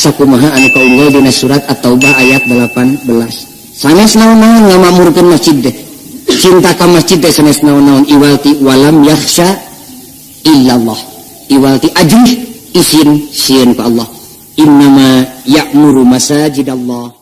sakumaha anu kaunggul dina surat At-Taubah ayat 18. Sanes naon-naon ngamamurkeun masjid teh. Cinta ka masjid teh sanes naon-naon iwalti walam yakhsha illallah. Iwalti ajrih isin sieun ka Allah. Innama ya'muru masajidallah.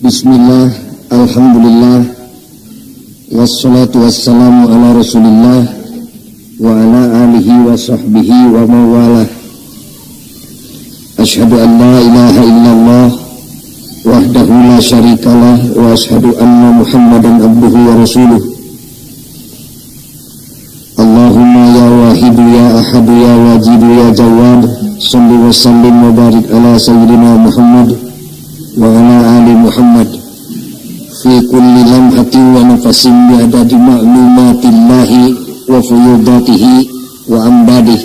Bismillah, alhamdulillah, wassalatu wassalamu ala rasulillah wa ala alihi wa sahbihi wa mawalah. Ashhadu an la ilaha illallah wahdahu la syarikalah wa ashhadu anna muhammadan abduhu wa rasuluh. Allahumma ya wahidu ya ahadu ya wajidu ya jawad, salli wa sallim wa barik ala sayyidina Muhammad wa ala ali Muhammad fi kulli lamhatin wa nafasin bi'adadi ma'lumatillahi wa fuyudatihi wa ambadih.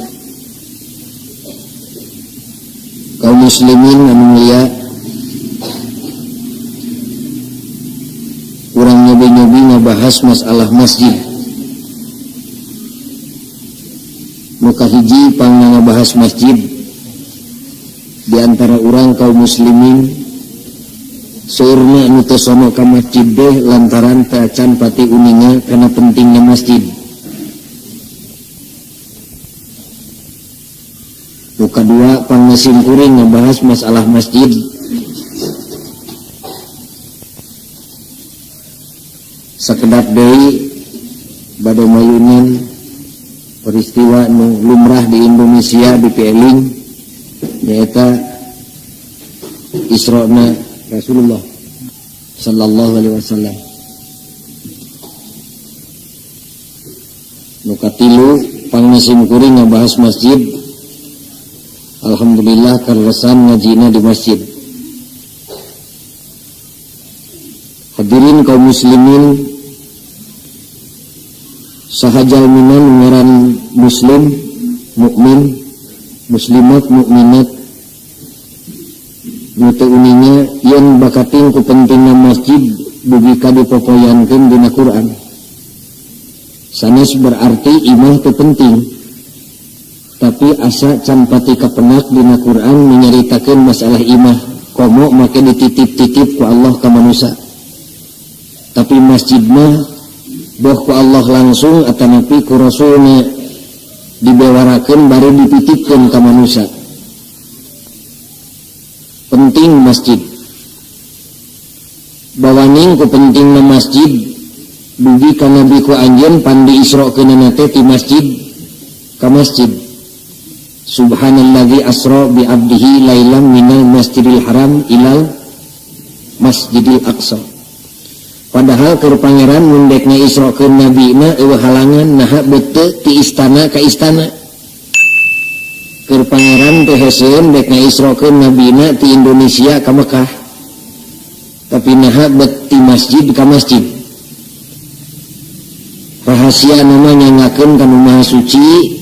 Kaum muslimin anu mulia, urang nyobi-nyobi ngabahas masalah masjid. Muka hiji pang ngabahas masjid di antara urang kaum muslimin seurna anu teu sono ka masjid deh lantaran teu can pati uninga kana pentingna masjid. Nu kadua pangnasim kuring ngabahas masalah masjid. Sakedap deui bade mayunan peristiwa nu lumrah di Indonesia di Pieling nyaeta Isra'na Rasulullah sallallahu alaihi wasallam. Nu katilu pangnasim kuring ngabahas masjid. Alhamdulillah karesan ngajina di masjid. Hadirin kaum muslimin, sahajal minan ngaran muslim, mukmin, muslimat, mukminat nutu uninya yang bakating ku pentingna masjid dugi ka dipopoyankeun dina Quran. Sanes berarti imah teu penting, tapi asa can pati kapenak dina Quran menyaritakeun masalah imah komo make dititip-titip ku Allah ka manusia. Tapi masjid mah boh ku Allah langsung atanapi ku Rasulna dibewarakeun bari dipitipkeun ka manusia. Penting masjid. Bawaning ku pentingna masjid dugi ka Nabi ku anjeun pandi isrokeunana teh ti masjid ka masjid. Subhanalladzi asra bi 'abdihi lailam minal masjidil haram ilal masjidil aqsa. Padahal keur pangeran mun dek ngisrokeun nabina eueuh halangan naha beuteu ti istana ka istana. Keur pangeran teh heuseun dek ngisrokeun nabina ti Indonesia ka Mekah. Tapi naha bet ti masjid ka masjid. Rahasia nama nyangakeun ka nu maha suci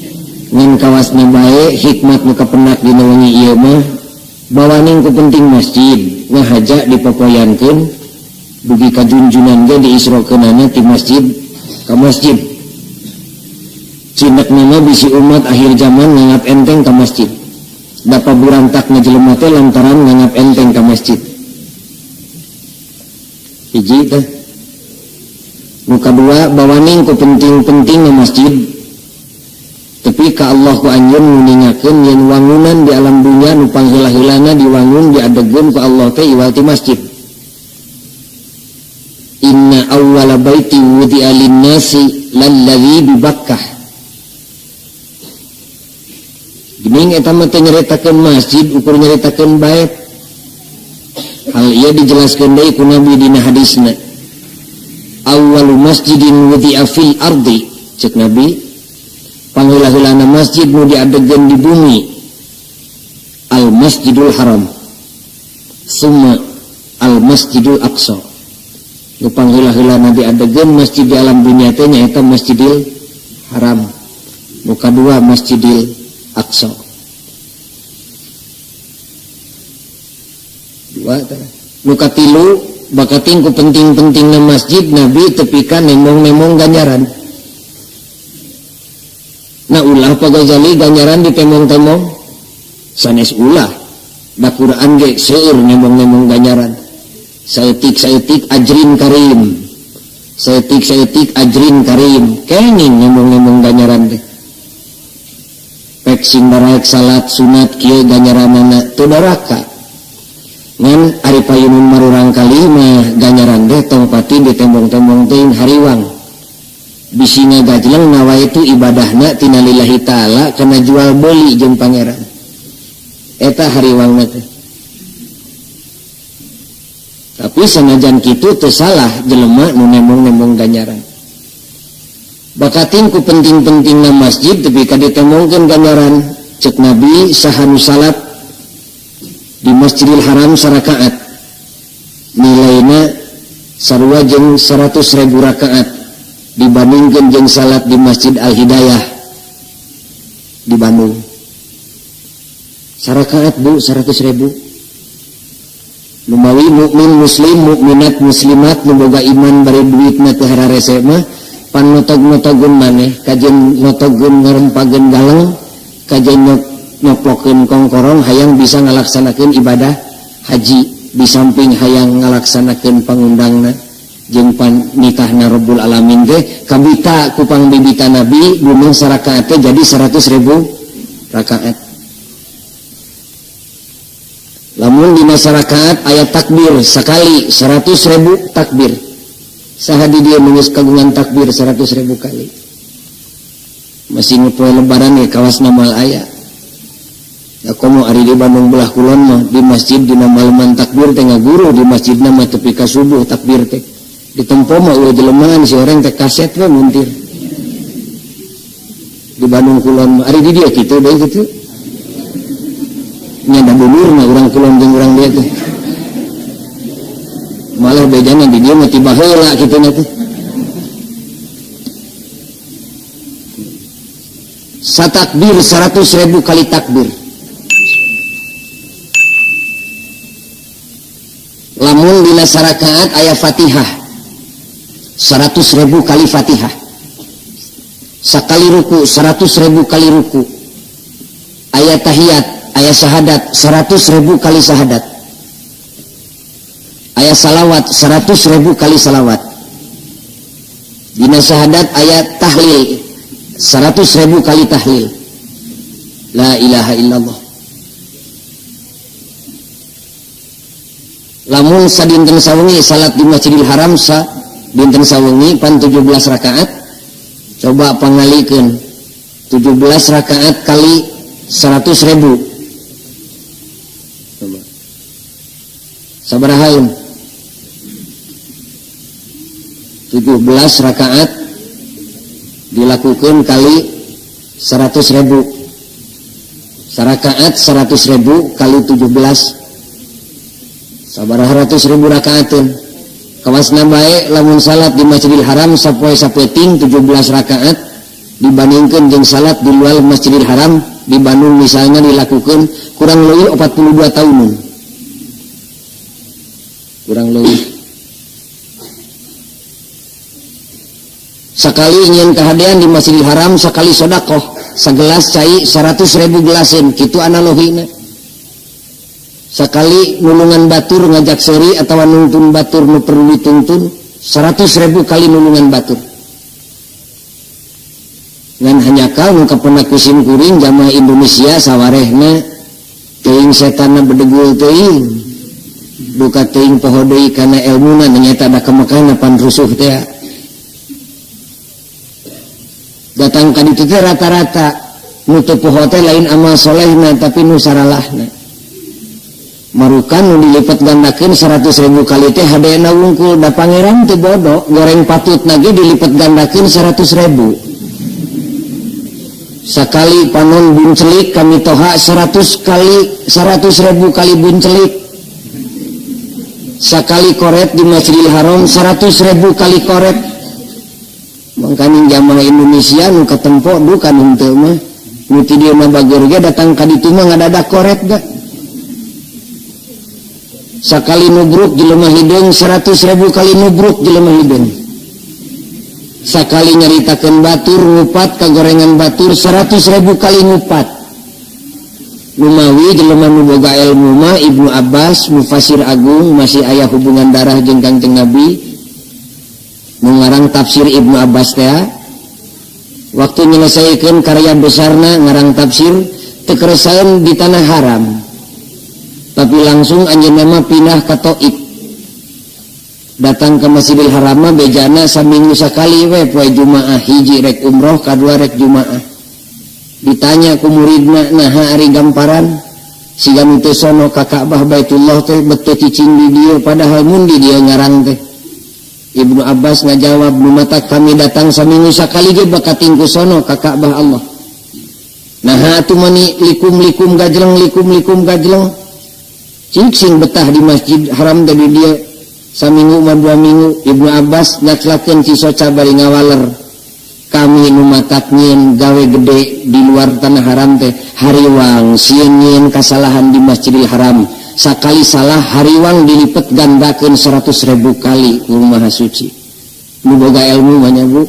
ngan kawasna bae hikmat nu kapendak dina wengi ieu mah bawaning ku penting masjid ngahaja dipopoyankeun dugi ka junjunan ge diisrokeunana ti masjid ka masjid. Cindak nama bisi umat akhir zaman nganggap enteng ka masjid. Dapa burantak ngajelema teh lantaran nganggap enteng ka masjid. Hiji teh. Nu kadua bawaning ku penting-penting na masjid. Tapi nepi ka Allah ku anjeun nguningakeun yen wangunan di alam dunya nu pangheula-heulana diwangun diadegeun ku Allah teh iwal ti masjid. Inna awwala baiti wudi'a lin-nasi lalladzi bi Bakkah. Geuning eta mah teh nyaritakeun masjid ukur nyaritakeun bait. Hal ieu dijelaskeun deui ku Nabi dina hadisna. Awwalu masjidin wudi'a fil ardi, cek Nabi, pangheula-heulana masjid nu diadegeun di bumi al Masjidul Haram. Summa al Masjidul Aqsa. Nu pangheula-heulana diadegeun masjid di alam dunya teh nyaeta Masjidil Haram. Nu kadua Masjidil Aqsa. Dua teh. Nu katilu bakating ku penting-pentingna masjid Nabi tepikan nemong-nemong ganjaran. Nah ulah Pak Ghazali ganjaran di temong-temong sanes ulah. Da Quran ge seueur nemong-nemong ganjaran. Saeutik ajrin karim. Saeutik ajrin karim. Kenging nemong-nemong ganjaran teh. Pek sing baraek salat sunat kieu ganjaranna teu doraka. Ngan ari payunun marurang kali mah ganjaran teh tong pati di tembong-tembong teh hariwang. Bisina gajleng nawa itu ibadahna tina lillahi ta'ala kana jual beli jeung pangeran. Eta hariwangna teh. Tapi sanajan kitu teu salah jelema nu nembong-nembong ganjaran. Bakating ku penting-pentingna masjid tapi ka ditemongkeun ganjaran. Cek Nabi sahanu salat di Masjidil Haram sarakaat. Nilaina sarua jeung 100.000 rakaat dibandingkeun jeung salat di Masjid Al-Hidayah di Bandung. Sarakaat Bu 100.000. Lumawi mukmin muslim mukminat muslimat nu boga iman bari duitna teu hararese mah pan notog-notogun maneh kajen notogun ngarempageun galeng kajen nyoplokeun kongkorong hayang bisa ngalaksanakeun ibadah haji di samping hayang ngalaksanakeun pangundangna jeung panitahna Rabbul Alamin teh kabita ku pangbibita Nabi gumeung sarakaat teh jadi 100.000 rakaat. Lamun di masyarakat ayat takbir sekali 100.000 takbir. Sahadi dia menulis kagungan takbir 100.000 kali. Masih ngepoe lebaran ya kawas namal ayat. Aku mau ari di Bandung belah kulon mah di masjid di malaman takbir teh ngaguru di masjid nama tepi ka subuh takbir teh. Di tempo mah ulah jelemahan si orang teh kaset we muntir. Di Bandung kulon mah ari di dia kitu deui kitu. Nyanda bulurna urang kulon jeung urang dia teh. Malah bedana di dia mah tiba heula kituna teh. Satakbir 100.000 kali takbir. Lamun dina sarakaat aya Fatihah 100.000 kali Fatihah. Sakali ruku 100.000 kali ruku. Aya tahiyat aya syahadat 100.000 kali syahadat. Aya salawat 100.000 kali salawat. Dina syahadat aya tahlil 100.000 kali tahlil. La ilaha illallah. Lamun sadinten sawengi salat di Masjidil Haram dinten sawengi pan 17 rakaat. Coba pangalikeun 17 rakaat kali 100.000. Sabarahaun 17 rakaat dilakukan kali 100.000. Sarakaat 100.000 kali 17 sabaraha 100.000 rakaateun. Kawasna bae lamun salat di Masjidil Haram sapoe sapeting 17 rakaat dibandingkeun jeung salat di luar Masjidil Haram di Bandung misalnya dilakukan kurang leuwih 42 tahunan. Kurang leuwih. Sakali nyen kahadean di Masjidil Haram sakali sedekah sagelas cai 100.000 gelaseun kitu analogina. Sakali nulungan batur ngajak seri atawa nuntun batur nu perlu dituntun 100.000 kali nulungan batur. ngan hanya kau kapana kusim kuring jamaah Indonesia sawarehna teuing setanna bedegul teuing buka teuing poho deui kana elmuna nyata da kemekana pan rusuh teh datang ka ditu teh rata-rata nu teu poho teh lain amal solehna tapi nu saralahna marukan nu dilipat gandakeun 100.000 kali teh hadena wungkul da pangeran teu bodoh goreng patutna ge dilipat gandakeun 100.000 sakali panon buncelik kami toha 100.000 kali buncelik sakali koret di Masjidil Haram 100.000 kali koret mangkana jamaah Indonesia nu katempo dukan henteu mah nu ti dieu mah bageur ge datang ka ditu mah ngadadak koret da sakali nubruk jelema hideung 100.000 kali nubruk jelema hideung sakali nyaritakeun batur ngupat kagorengan batur 100.000 kali ngupat lumawi jelema nu boga ilmu mah Ibnu Abbas mufasir agung masih aya hubungan darah jeung Kangjeng Nabi nu ngarang tafsir Ibnu Abbas teh waktu nyelesaikeun karya besarna ngarang tafsir teu keresaeun di tanah haram tapi langsung anjeunna mah pindah ka Taif datang ke Masjidil Haram bejana saminggu sakali we poe Jumaah hiji rek umroh kadua rek Jumaah ditanya ku muridna naha ari gamparan siga nu teu sono ka Ka'bah Baitullah teh betul cicing di dieu padahal mun di dieu ngarang teh Ibnu Abbas ngajawab nu mata kami datang saminggu sakali ge bakating ku sono ka Ka'bah Allah naha atuh mani likum-likum gajleng cicing betah di Masjid Haram dari dia saminggu mah 2 minggu Ibnu Abbas nyaklakeun ci soca bari ngawaler kami nu matak nyieun gawe gede di luar tanah haram teh hariwang sieun nyieun kasalahan di Masjidil Haram sakali salah hariwang dilipet gandakeun 100.000 kali ku Maha Suci nu boga ilmu mah nya Bu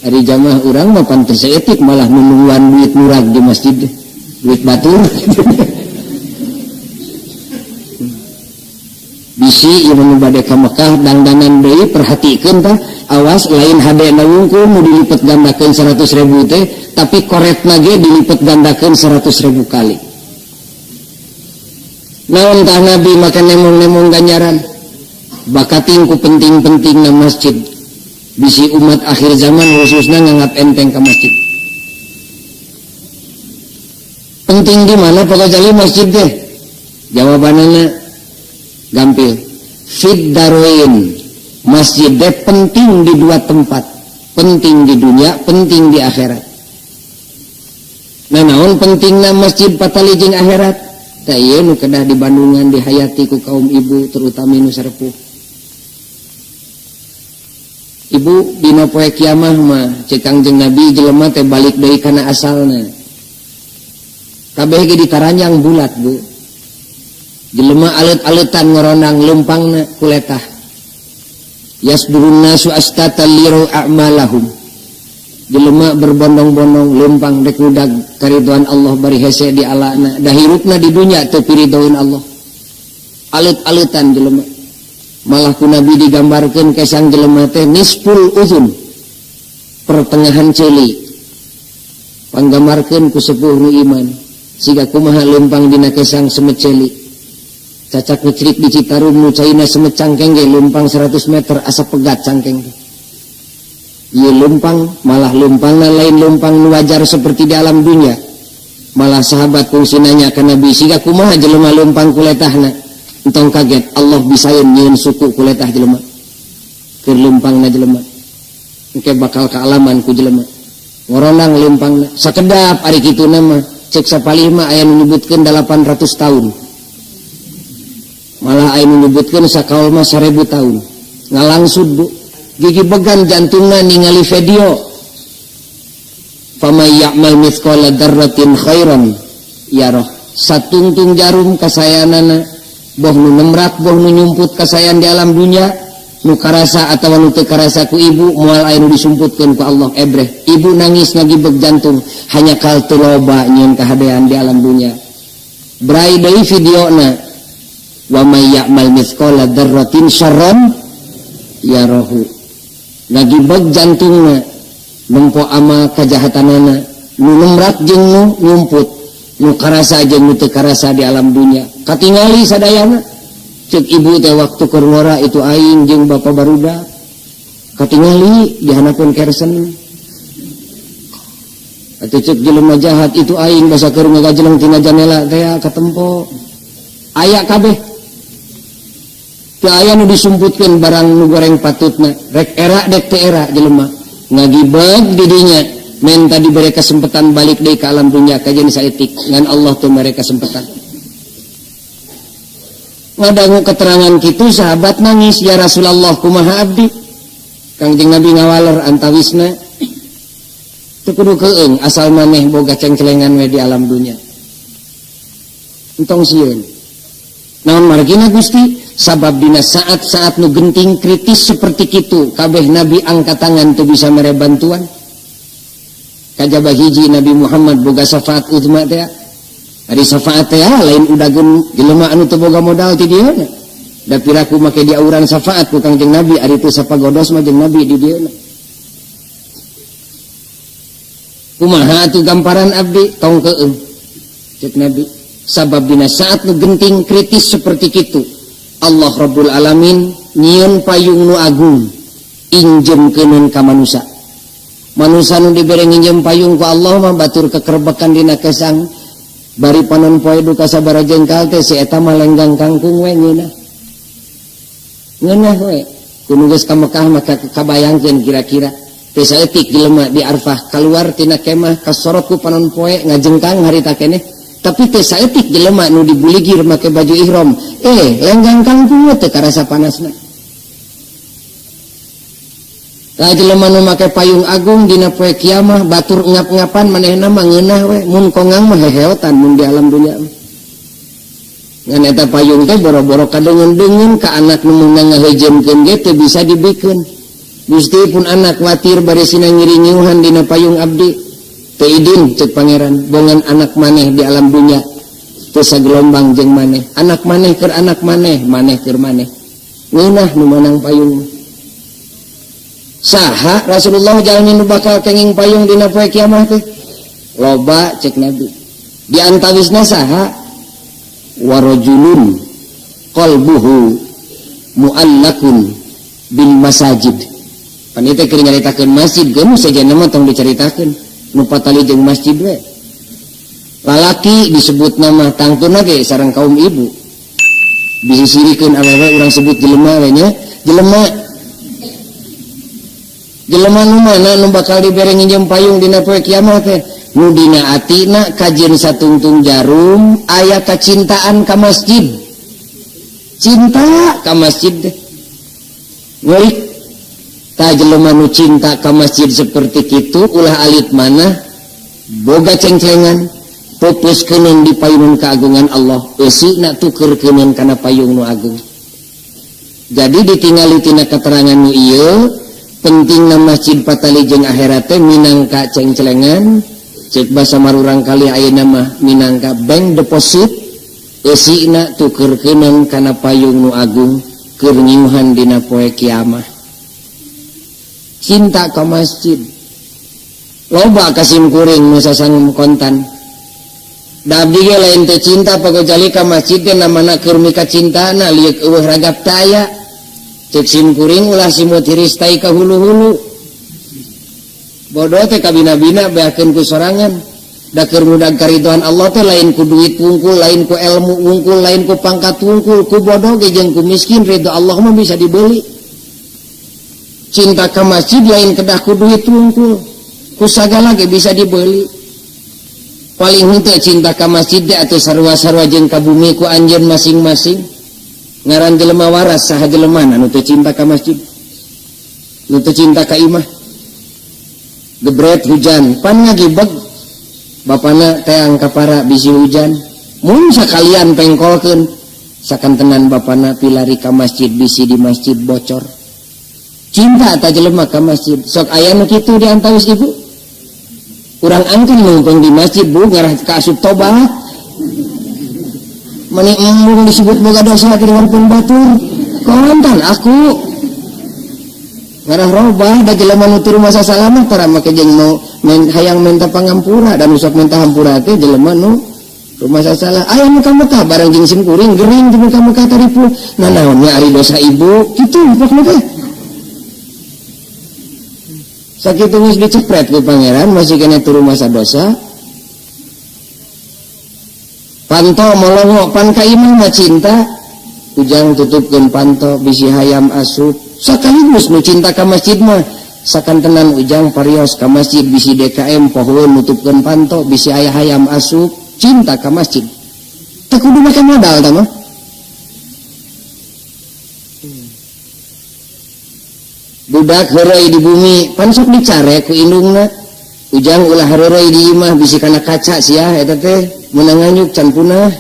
ari jamaah urang mah pantes etik malah nunungwan duit murag di masjid duit batur bisi ieu nu bade ka Mekah dandanan deui perhatikeun tah awas lain hadena wungkul nu dilipet gandakeun 100.000 teh tapi koretna ge dilipet gandakeun 100.000 kali naon tah Nabi maka nemong-nemong ganjaran bakating ku penting-pentingna masjid bisi umat akhir zaman khususna nganggap enteng ka masjid penting di mana pokoknya masjid teh jawabanana gampil fid darwain masjid deh penting di 2 tempat penting di dunia penting di akhirat nah naon pentingna masjid patali jeung akhirat tah ieu nu kedah di Bandungan dihayati ku kaum ibu terutama nu sarepuh ibu dina poe kiamah mah cek Kangjeng Nabi jelema teh balik deui kana asalna kabeh ge ditaranjang bulat Bu jelema alet-aletan ngoronang lempangna kuletah yasdurun nasu astata liru a'malahum jelema berbondong-bondong lempang rek udag kariduan Allah bari hese di alana da hirupna di dunya teu piridoeun Allah alet-aletan jelema malah ku Nabi digambarkeun kesang jelema teh nisful uzun pertengahan ceuli panggambarkeun ku sepuh nu iman siga kumaha lempang dina kesang semet ceuli cacak ngecrik di Citarum nu caina semet cangkeng ge lempang 100 meter asa pegat cangkeng ieu lempang malah lempangna lain lempang nu wajar seperti di alam dunia malah sahabat kungsi nanya ka Nabi siga kumaha jelema lempang kuletahna entong kaget Allah bisaeun nyieun suku kuletah jelema keur lempangna jelema engke bakal kaalaman ku jelema ngoronang lempangna sakedap ari kituna mah cek sapalih mah aya nu nyebutkeun 800 tahun malah aya nu nyebutkeun sakaul mah 1000 tahun ngalangsud Bu gigi began jantungna ningali video famay ya'mal mithqala dzarratin khairan yarah satungtung jarum kasayanana boh nu nemrak boh nu nyumput kasayan di alam dunia nu karasa atawa nu teu karasa ku ibu moal aya nu disumputkeun ku Allah ebreh ibu nangis ngagibeg jantung hanya kal teu loba nyieun kahadean di alam dunia brai deui videona wa may ya'mal mithqala dzarratin syarran yarahu ngagibeg jantungna nempo amal kajahatanana nu nemrak jeung nu nyumput nu karasa jeung nu teu karasa di alam dunia katingali sadayana cek ibu teh waktu keur ngora itu aing jeung bapa barudak katingali dihanapeun kersen atuh cek jelema jahat itu aing basa keur ngagajeleng tina janela teh katempo aya kabeh teu aya nu disumputkeun barang nu goreng patutna rek era dek teu era jelema ngagibeg di dinya minta diberi kesempatan balik deui ka alam dunia kajian saeutik ngan Allah teu mere kesempatan ngadangu keterangan kitu sahabat nangis ya Rasulullah kumaha abdi Kangjeng Nabi ngawaler antawisna teu kudu keung asal maneh boga cengcelengan we di alam dunia entong sieun naon margina Gusti sabab dina saat-saat nu genting kritis seperti kitu kabeh nabi angkat tangan teu bisa mere bantuan kajaba hiji Nabi Muhammad boga syafaat uzma teh ari syafaat teh lain udageun jelema anu teu boga modal ti dieuna da piraku make diauran syafaat ku Kangjeng Nabi ari teu sapagodos mah jeung Nabi di dieuna kumaha atuh gamparan abdi tong keung cek Nabi sabab dina saat nu genting kritis seperti kitu Allah Rabbul Alamin nyieun payung nu agung injemkeun ka manusia manusia nu dibere nginjem payung ku Allah mah batur kekerbekan dina kesang bari panon poe duka sabaraha jengkal teh si eta mah lenggang kangkung we ngeunah we kudu geus ka Mekah maka kabayangkeun kira-kira teh saeutik jelema di Arfah keluar tina kemah kasorot ku panon poe ngajengkang harita keneh tapi teh saeutik jelema nu dibuligir make baju ihram lenggang kangkung teh karasa panasna lah jelema nu make payung agung dina poe kiamah batur ngap-ngapan manehna mah ngeunah we mun kongang mah heheotan mun di alam dunia ngan eta payung teh boro-boro kadeungeun-deungeun ka anak nu meunang ngahejemkeun ge teu bisa dibikeun Gusti pun anak watir bari sina ngiri-ngiuhan dina payung abdi teu idin cek pangeran bongan anak maneh di alam dunia teu sagelombang jeung maneh anak maneh keur anak maneh keur maneh ngeunah nu meunang payung saha Rasulullah jalmi nu bakal kenging payung dina poe kiamah teh loba cek Nabi di antawisna saha warajulun qalbuhu muallakun bil masajid pan ieu teh keur nyaritakeun masjid geus sajana mah tong dicaritakeun nu patali jeung masjid we lalaki disebut nama tangtuna ge sareng kaum ibu disisirikeun awewe urang sebut jelema we nya jelema nu mana nu bakal dibere nginjem payung dina poe kiamah teh nu dina atina kajen satungtung jarum aya kacintaan ka masjid cinta ka masjid teh ngulik ta jelema nu cinta ka masjid seperti kitu ulah alit mana boga cengcengan pupuskeun di payung keagungan Allah eusina tukeurkeun kana payung nu agung jadi ditingali tina keterangan nu ieu pentingna masjid patali jeung akhirat teh minangka cengcelengan cek basa marurang kali ayeuna mah minangka bank deposit eusina tukeurkeun kana payung nu agung keur nyiuhan dina poe kiamah cinta ka masjid loba kasim kuring nu sasangum kontan da abdi ge lain teh cinta pagojali ka masjid teh namana keur mika cintana liuk eueuh ragap taya cek sim kuring ulah simut hiris tai ka hulu-hulu bodoh teh kabina-bina beakeun ku sorangan da keur mudag karidhoan Allah teh lain ku duit wungkul lain ku ilmu wungkul lain ku pangkat wungkul ku bodoh ge jeung ku miskin ridho Allah mah bisa dibeli cinta ka masjid lain kedah ku duit wungkul ku sagala ge bisa dibeli paling henteu cinta ka masjid teh atuh sarua-sarua jeung ka bumi ku anjeun masing-masing ngaran jelema waras saha jelema nu teu cinta ka masjid nu teu cinta ka imah gebret hujan pan ngagibeg bapana teang kapara bisi hujan mun sakalian pengkolkeun sakantenan bapana pilari ka masjid bisi di masjid bocor cinta ta jelema ka masjid sok aya nu kitu di antawis ibu urang angkeun nongkrong di masjid bu ngarah ka asup tobat mani embung disebut boga dosa di warpun batur kontan aku ngarah robah da jelema nu teu masa salamet tara make jeung nu hayang minta pangampura dan usap minta hampura teh jelema nu rumah salah aya nu ka Mekah bareng jeung sim kuring gering di muka Mekah taripu nanaon nya ari dosa ibu kitu pokna teh sakitu geus dicepret ku pangeran masih kena turu masa dosa panto molongo pan ka imah mah cinta ujang tutupkeun panto bisi hayam asup sakaligus nu cinta ka masjid mah sakantenan ujang parios ka masjid bisi DKM pohon nutupkeun panto bisi aya hayam asup cinta ke masjid tak kudu make modal ta mah budak heureuy di bumi pan sok dicare ku indungna ujang ulah heureuy di imah bisi kana kaca sia eta teh meunang nganyuk can punah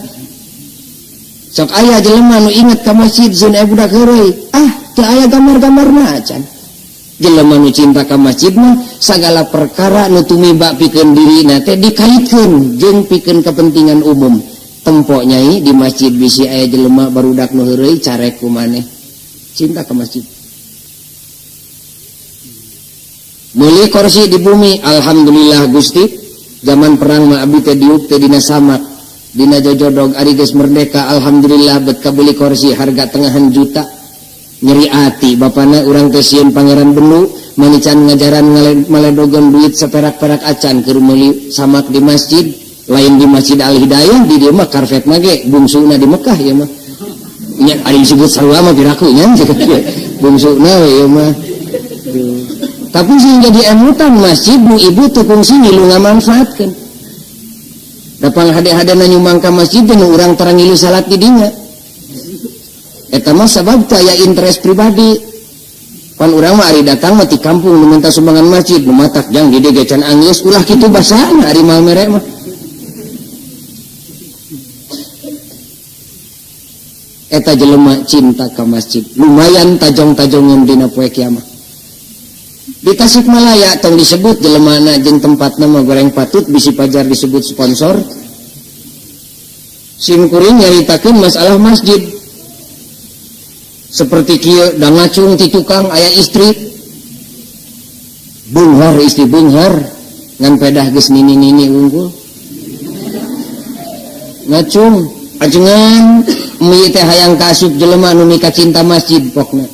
sok aya jelema nu inget ka masjid zin aya budak heureuy teu aya gambar-gambarna can jelema nu cinta ka masjid mah sagala perkara nu tumiba pikeun dirina teh dikaitkeun jeung pikeun kepentingan umum. Tempo nyai di masjid bisi aya jelema barudak nu heureuy carek ku maneh. Cinta ka masjid. Meuli kursi di bumi alhamdulillah Gusti. Zaman perang mah abdi teh diuk teh dina samak. Dina jojodog ari geus merdeka alhamdulillah bet kabeli kursi harga tengahan juta. Nyeri hati bapana urang teh sieun pangeran Benu manican ngajaran maledogon duit seperak-perak acan keur meuli samak di masjid lain di Masjid Al Hidayah di dieu mah karpet mah ge bungsuna di Mekah ya mah nya ari disebut sarua mah piraku nya bungsuna ieu mah tapi sing jadi emutan masjid nu ibu teu fungsi ngilu ngamanfaatkeun dapal hade-hadena nyumbang ka masjid teh nu urang tarang ngilu salat di dinya eta mah sabab aya interest pribadi pan urang mah ari datang mah ti kampung nu minta sumbangan masjid nu matak jang di dieu can anggeus ulah kitu basana ari mal mere mah eta jelema cinta ka masjid lumayan tajong-tajongan dina poe kiamat di Tasikmalaya tong disebut jelemana jeung tempatna mah goreng patut bisi pajar disebut sponsor sim kuring nyaritakeun masalah masjid seperti kieu da ngacung ti tukang aya istri beunghar istri beunghar ngan pedah geus nini-nini unggul ngacung ajengan mi teh hayang kaasup jelema nu mika cinta masjid pokna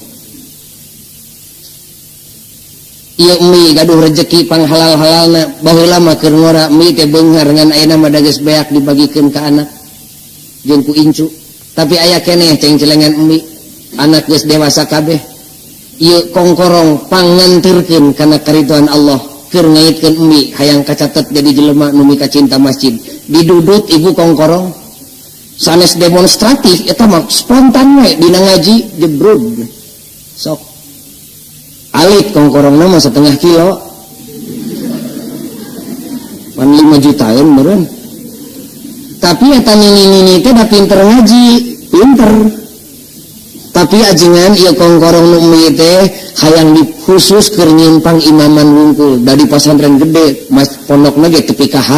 ieu mi gaduh rezeki panghalal-halalna baheula mah keur ngora mi teh beunghar ngan ayeuna mah da geus beak dibagikeun ka anak jeung ku incu tapi aya keneh ceng celengan mi anak geus dewasa kabeh ieu kongkorong pangantirkeun kana karidhoan Allah keur ngaitkeun emi hayang kacatet jadi jelema nu mika cinta masjid didudut ibu kongkorong sanes demonstratif eta mah spontan we dina ngaji jebrud sok alit kongkorongna mah 1/2 kilo pan 5 jutaan meureun tapi eta nini-nini teh da pinter ngaji pinter tapi ajengan ieu kongkorong nu emi teh hayang dikhusus keur nyimpang imaman wungkul da di pasantren gede mas pondokna ge tepi ka H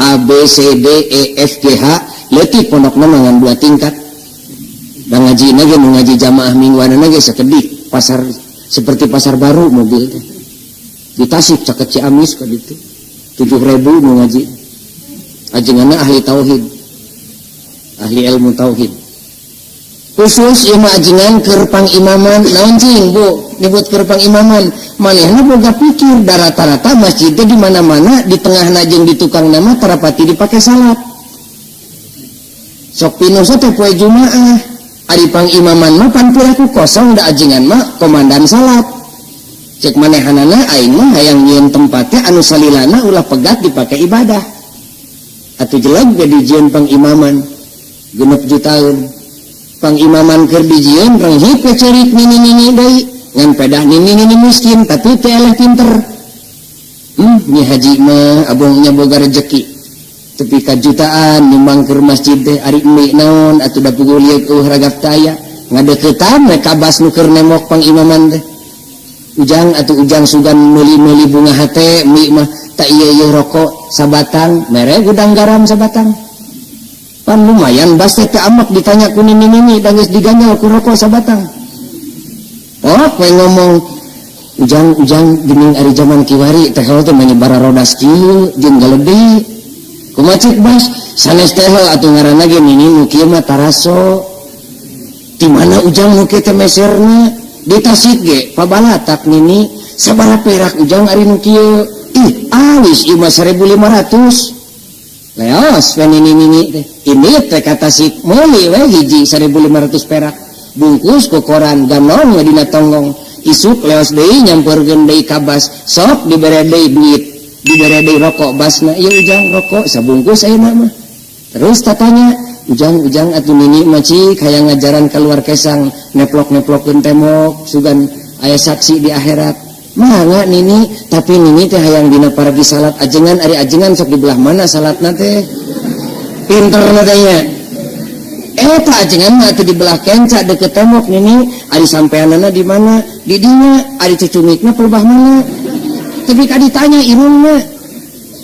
A B C D E F G H leutik pondokna mah ngan 2 tingkat da ngajina ge nu ngaji jamaah mingguanana ge sakedik pasar seperti pasar baru mobil teh di Tasik caket Ciamis ka ditu 7.000 nu ngaji ajenganna ahli tauhid ahli ilmu tauhid khusus ieu mah ajengan keur pangimaman naon cing Bu nyebut keur pangimaman manehna boga pikir da rata-rata masjid teh di mana-mana di tengahna jeung di tukang nama tarapati dipake salat sok pinoso teh poe Jumaah ari pangimaman mah pan piraku kosong da ajengan mah komandan salat cek manehanana aing mah hayang nyieun tempat teh anu salilana ulah pegat dipake ibadah atuh jelag ge dijieun pangimaman 6 jutaan pangimaman keur dijieun renghit we cerik nini-nini deui ngan pedah nini-nini miskin tapi teh eleh pinter nyi haji mah abongnya boga rezeki tepi ka jutaan nyumbang keur masjid teh ari emi naon atuh da pugul ieu ragap taya ngadeuketan we kabas nu keur nemok pangimaman teh ujang atuh ujang sugan meuli-meuli bunga hate emi mah tak ieu rokok sabatang mere gudang garam sabatang pan lumayan bas teh amak ditanya ku nini-nini da geus diganyal ku rokok sabatang oh we ngomong ujang geuning ari zaman kiwari teh teh menyebar rodas kieu jeung galede kumaha cek bas sanes teh atuh ngaranna ge nini nu kieu mah taraso di mana ujang nu kieu teh meserna di Tasik ge pabalatak nini sabaraha perak ujang ari nu kieu ih awis ieu mah 1.500 leos we nini teh ini teh ka Tasik meuli we hiji 1.500 perak bungkus ku koran ganon dina tonggong isuk leos deui nyampeurkeun deui ka bas sok dibere deui duit dibere deui rokok basna ieu ujang rokok sabungkus ayeuna mah terus tatanya ujang atuh nini mah cik hayang ngajaran keluar kesang neplok-neplokeun tembok sugan aya saksi di akhirat mangga nini tapi nini teh hayang dina paragi salat ajengan ari ajengan sok di belah mana salatna teh pinterna teh nya eta ajengan mah teh di belah kenca deket tembok nini ari sampeanana di mana di dinya ari cucumikna pelbah mana tapi ka ditanya irungna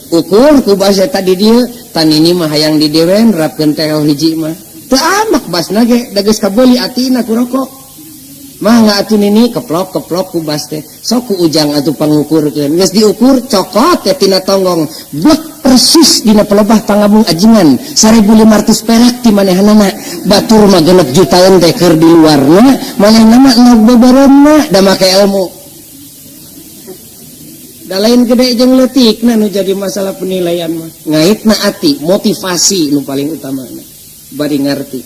ukur ku basa tadi dia tan ini mah hayang di dewen rapkeun teh hiji mah teu amak basna ge da geus kabeuli atina ku rokok mangga atuh nini keplok ku bas teh sok ku ujang atuh pangukurkeun geus diukur cokot teh tina tonggong blek persis dina pelebah pangabung ajengan 1.500 perak di manehanana batur mah 6 jutaan teh keur di luarna manehna mah enog bebereunna da make ilmu da lain gede jeung leutikna nu jadi masalah penilaian mah ngaitna ati motivasi nu paling utamana bari ngarti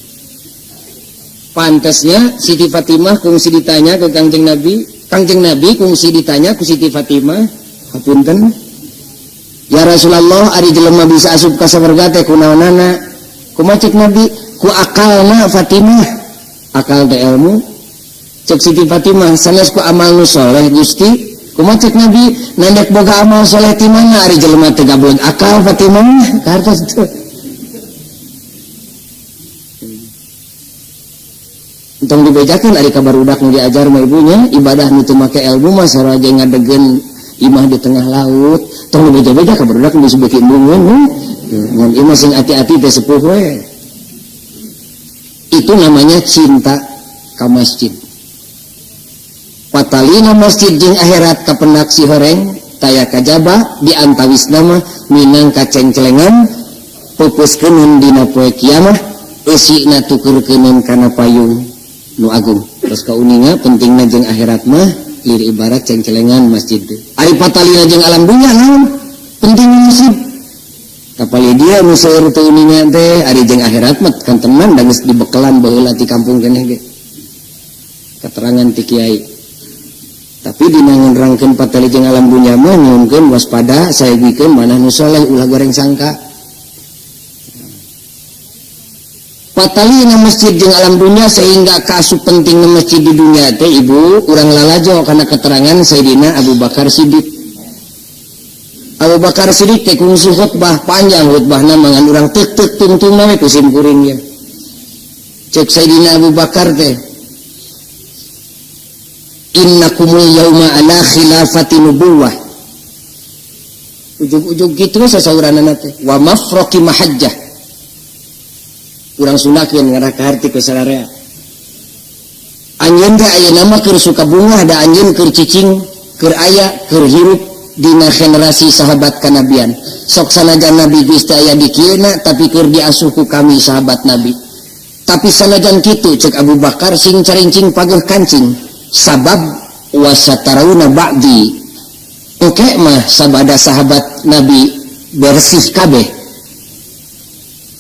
pantesnya Siti Fatimah kungsi ditanya ke Kangjeng Nabi kungsi ditanya ku Siti Fatimah hapunten ya Rasulullah ari jelema bisa asup ka sawarga teh kunaonana kumaha cek Nabi ku akalna Fatimah akal teh ilmu cek Siti Fatimah sanes ku amal nu saleh Gusti kumaha cek Nabi nandek boga amal saleh ti mana ari jelema teh gablog akal Fatimah kartos teu entong dibejakeun ari kabar udak nu diajar mah ibunya ibadah nu teu make ilmu mah saraja ngadegen imah di tengah laut tong dibeja-beja kabar udak nu disebeukeun bungeun ngan imah sing ati-ati teh sepuh we itu namanya cinta ka masjid patalina masjid jeung akhirat kapendak si horeng taya kajaba di antawisna mah minang kacengcelengan pupuskeun dina poe kiamah eusina tukurkeun kana payung nu agung terus kauninga pentingna jeung akhirat mah lir ibarat cengcelengan masjid ari patalina jeung alam dunya naon pentingna masjid kapali dia nu seueur teu uninga teh ari jeung akhirat mah kan tenan da geus dibekelan baheula ti kampung keneh ge keterangan ti kiai tapi dina ngerangkeun patali jeung alam dunya mah nyuhunkeun waspada saeugeun manah nu saleh ulah goreng sangka patalina masjid jeung alam dunia sehingga kaasup pentingna masjid di dunia teh ibu urang lalajo kana keterangan Sayyidina Abu Bakar Siddiq. Abu Bakar Siddiq teh kungsi khutbah panjang khutbahna mangan urang tek tungtung we kusim kuring ya. Cek Sayyidina Abu Bakar teh innakumul yauma ala khilafati nubuwah. Ujug-ujug kitu sasauranana teh wa mafraqi mahajjah. Urang sundakeun ngarah ka harti ke sararea anjeun teh ayeuna mah keur suka bunga da anjeun keur cicing keur aya keur hirup dina generasi sahabat kanabian sok sanajan nabi geus teh aya di kieuna tapi keur diasuh ku kami sahabat nabi tapi sanajan kitu cek Abu Bakar sing carincing pageuh kancing sabab wasatarauna ba'di oke mah sabada sahabat nabi bersih kabeh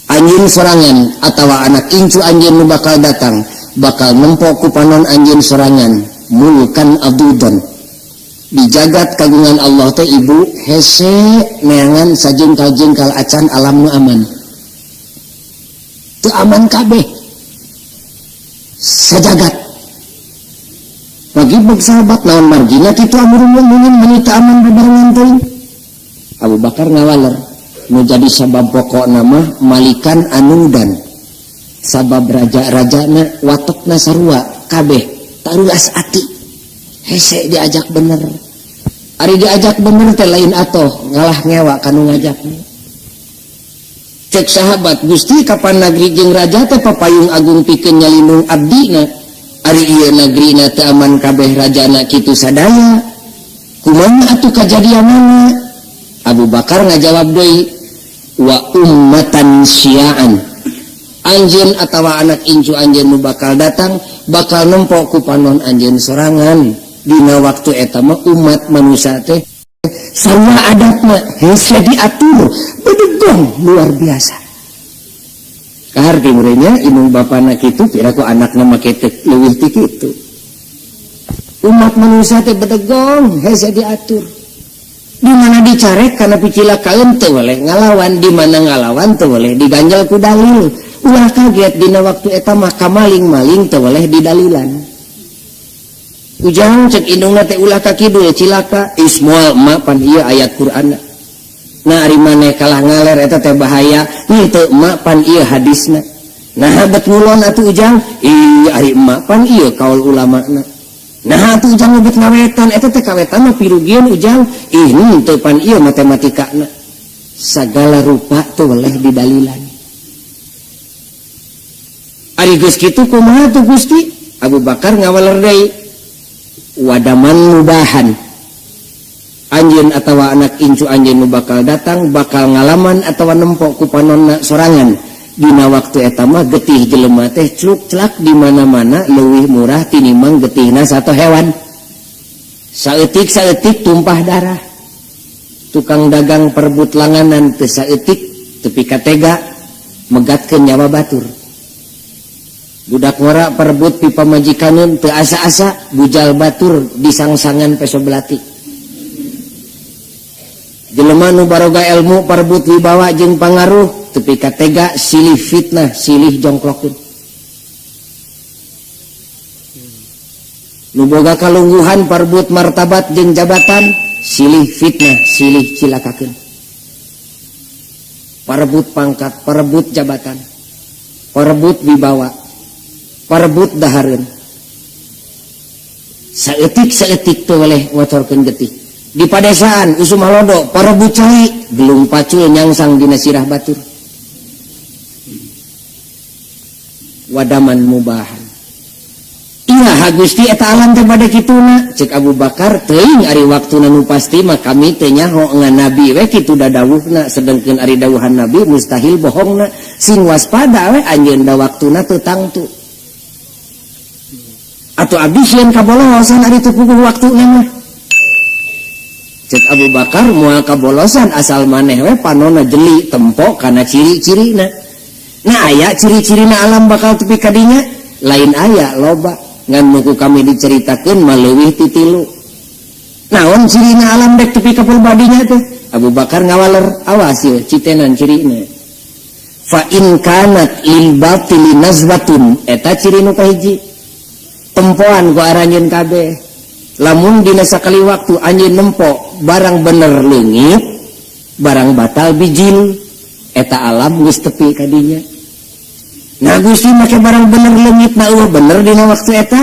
anjeun sorangan atawa anak incu anjeun nu bakal datang bakal nempok ku panon anjeun sorangan mulkan adudan di jagat kagungan Allah teh ibu hese neangan sajengkal-jengkal acan alam nu aman teu aman kabeh sajagat bagi sahabat naon margina kitu amrun mukminin menita aman bebarengan teuing Abu Bakar ngawaler nu jadi sabab pokok nama malikan anudan sabab raja-rajana watokna sarua kabeh taruas ati hese diajak bener ari diajak bener teh lain atoh ngalah ngewa kanu ngajak cek sahabat Gusti kapan negeri jeung raja teh papayung agung pikeun nyalindung abdina ari ieu negrina teh aman kabeh rajana kitu sadaya kumaha atuh kajadianana? Abu Bakar ngajawab deui, wa ummatan syia'an, anjeun atawa anak incu anjeun nu bakal datang bakal nempok ku panon anjeun sorangan. Dina waktu eta mah umat manusia teh sarua adatna geus diatur bedegong luar biasa. Kahar timurnya inung bapana kitu piraku anakna make teh leuwih ti kitu. Umat manusia teh bedegong geus diatur. Di mana dicarek kana picilakaan teu boleh ngalawan, di mana ngalawan teu boleh diganjal ku dalil. Ulah kaget dina waktu eta mah kamaling-maling teu boleh didalilan. Ujang cek indungna teh ulah ka kidul cilaka ismoal ma pan ieu ayat Qur'an. Nah ari maneh kalah ngaler eta teh bahaya, henteu ma pan ieu hadisna. Nah bet ngulon atuh Ujang, ieu ari ma pan ieu kaul ulamana. Nah atuh Ujang bet ngawetan eta teh kawetan mah pirugian Ujang, henteu pan ieu matematikana. Sagala rupa teu boleh didalilan. Ari geus kitu kumaha tuh Gusti? Abu Bakar ngawaler deui. Wadaman mubahan, anjeun atawa anak incu anjeun nu bakal datang bakal ngalaman atawa nempok ku panonna sorangan. Dina waktu eta mah getih jelema teh cluk-clak di mana-mana leuwih murah tinimbang getihna satu hewan. Saeutik-saeutik tumpah darah. Tukang dagang perebut langanan teu saeutik tepi katega megatkeun nyawa batur. Budak ngora perebut pipa majikaneun teu asa-asa bujal batur disangsangan peso belati. Jelema nu baroga ilmu perebut wibawa jeung pangaruh tepi katega silih fitnah silih jongklokeun. Nu boga kalungguhan perebut martabat jeung jabatan silih fitnah silih cilakakeun. Perebut pangkat, perebut jabatan, perebut wibawa, parebut dahareun. Saeutik-saeutik teu boleh ngocorkeun getih. Di padesaan usum halodo parebut cai gelung pacul nyangsang dina sirah batur. Wadaman mubahan. Iya Gusti eta alam teh bade kituna, cek Abu Bakar teuing ari waktuna nu pasti mah kami teh nyaho ngan nabi we kitu dadawuhna, sedengkeun ari dawuhan nabi mustahil bohongna. Sing waspada we anjeun da waktuna teu tangtu. Atau abdi sieun kabolosan ari teu puguh waktuna mah. Cek Abu Bakar moal kabolosan asal maneh we panonna jeli tempo kana ciri-cirina. Nah aya ciri-cirina alam bakal tepi ka dinya, lain aya loba ngan muku kami diceritakeun maleuwih ti 3. Naon cirina alam dek tepi ka pulbadinya teh? Abu Bakar ngawaler awas ieu citenan cirina. Fa in kanat lil batili nazwatun eta ciri nu kahiji. Tempoan ku aranjeun kabeh. Lamun dina sakali waktu anjeun nempo barang bener leungit, barang batal bijil, eta alam geus tepi ka dinya. Nah Gusti make barang bener leungit na eueuh bener dina waktu eta.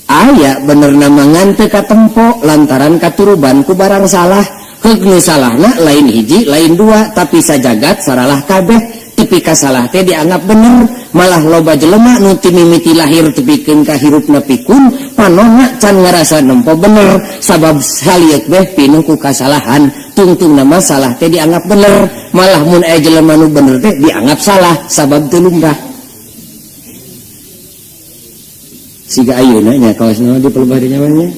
Aya bener namangan teu katempo lantaran katuruban ku barang salah. Heug salahna lain hiji, lain 2, tapi sajagat saralah kabeh. Tepi kasalah teh dianggap bener, malah loba jelema nu ti mimiti lahir tepikeun ka hirupna pikun panonna can ngarasa nempo bener sabab salieuk beh pinuh ku kasalahan. Tungtungna mah salah teh dianggap bener, malah mun aya jelema nu bener teh dianggap salah sabab teu lumrah. Siga ayeuna nya kaosna di pelebah di nyamannya.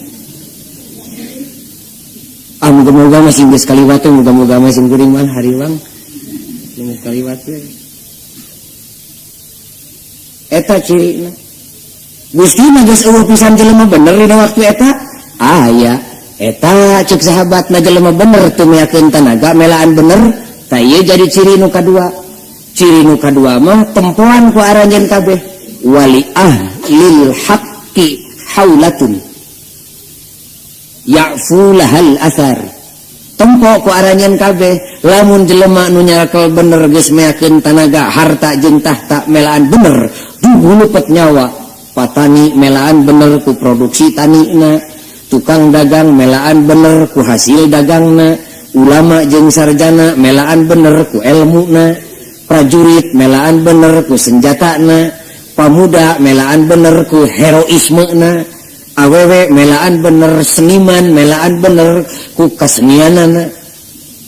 Moga-moga masih geus kaliwat, moga-moga masih kuring mah hariwang. Dengan kaliwat eta cirina. Gusti mah geus eueuh pisan jelema bener dina waktu eta. Aya eta cek sahabatna jelema bener teu meakeun tanaga melaan bener. Tah ieu jadi ciri nu kadua. Ciri nu kadua mah tempoan ku aranjeun kabeh. Wali ahlil haqqi haulatun ya'fulahal athar. Tempo ku aranjeun kabeh lamun jelema nu nyakel bener geus meakeun tanaga harta jeung tahta melaan bener duh lupet nyawa. Patani melaan bener ku produksi tanina, tukang dagang melaan bener ku hasil dagangna, ulama jeung sarjana melaan bener ku ilmuna, prajurit melaan bener ku senjatana, pamuda melaan bener ku heroismena, awewe melaan bener seniman, melaan bener ku kasenianana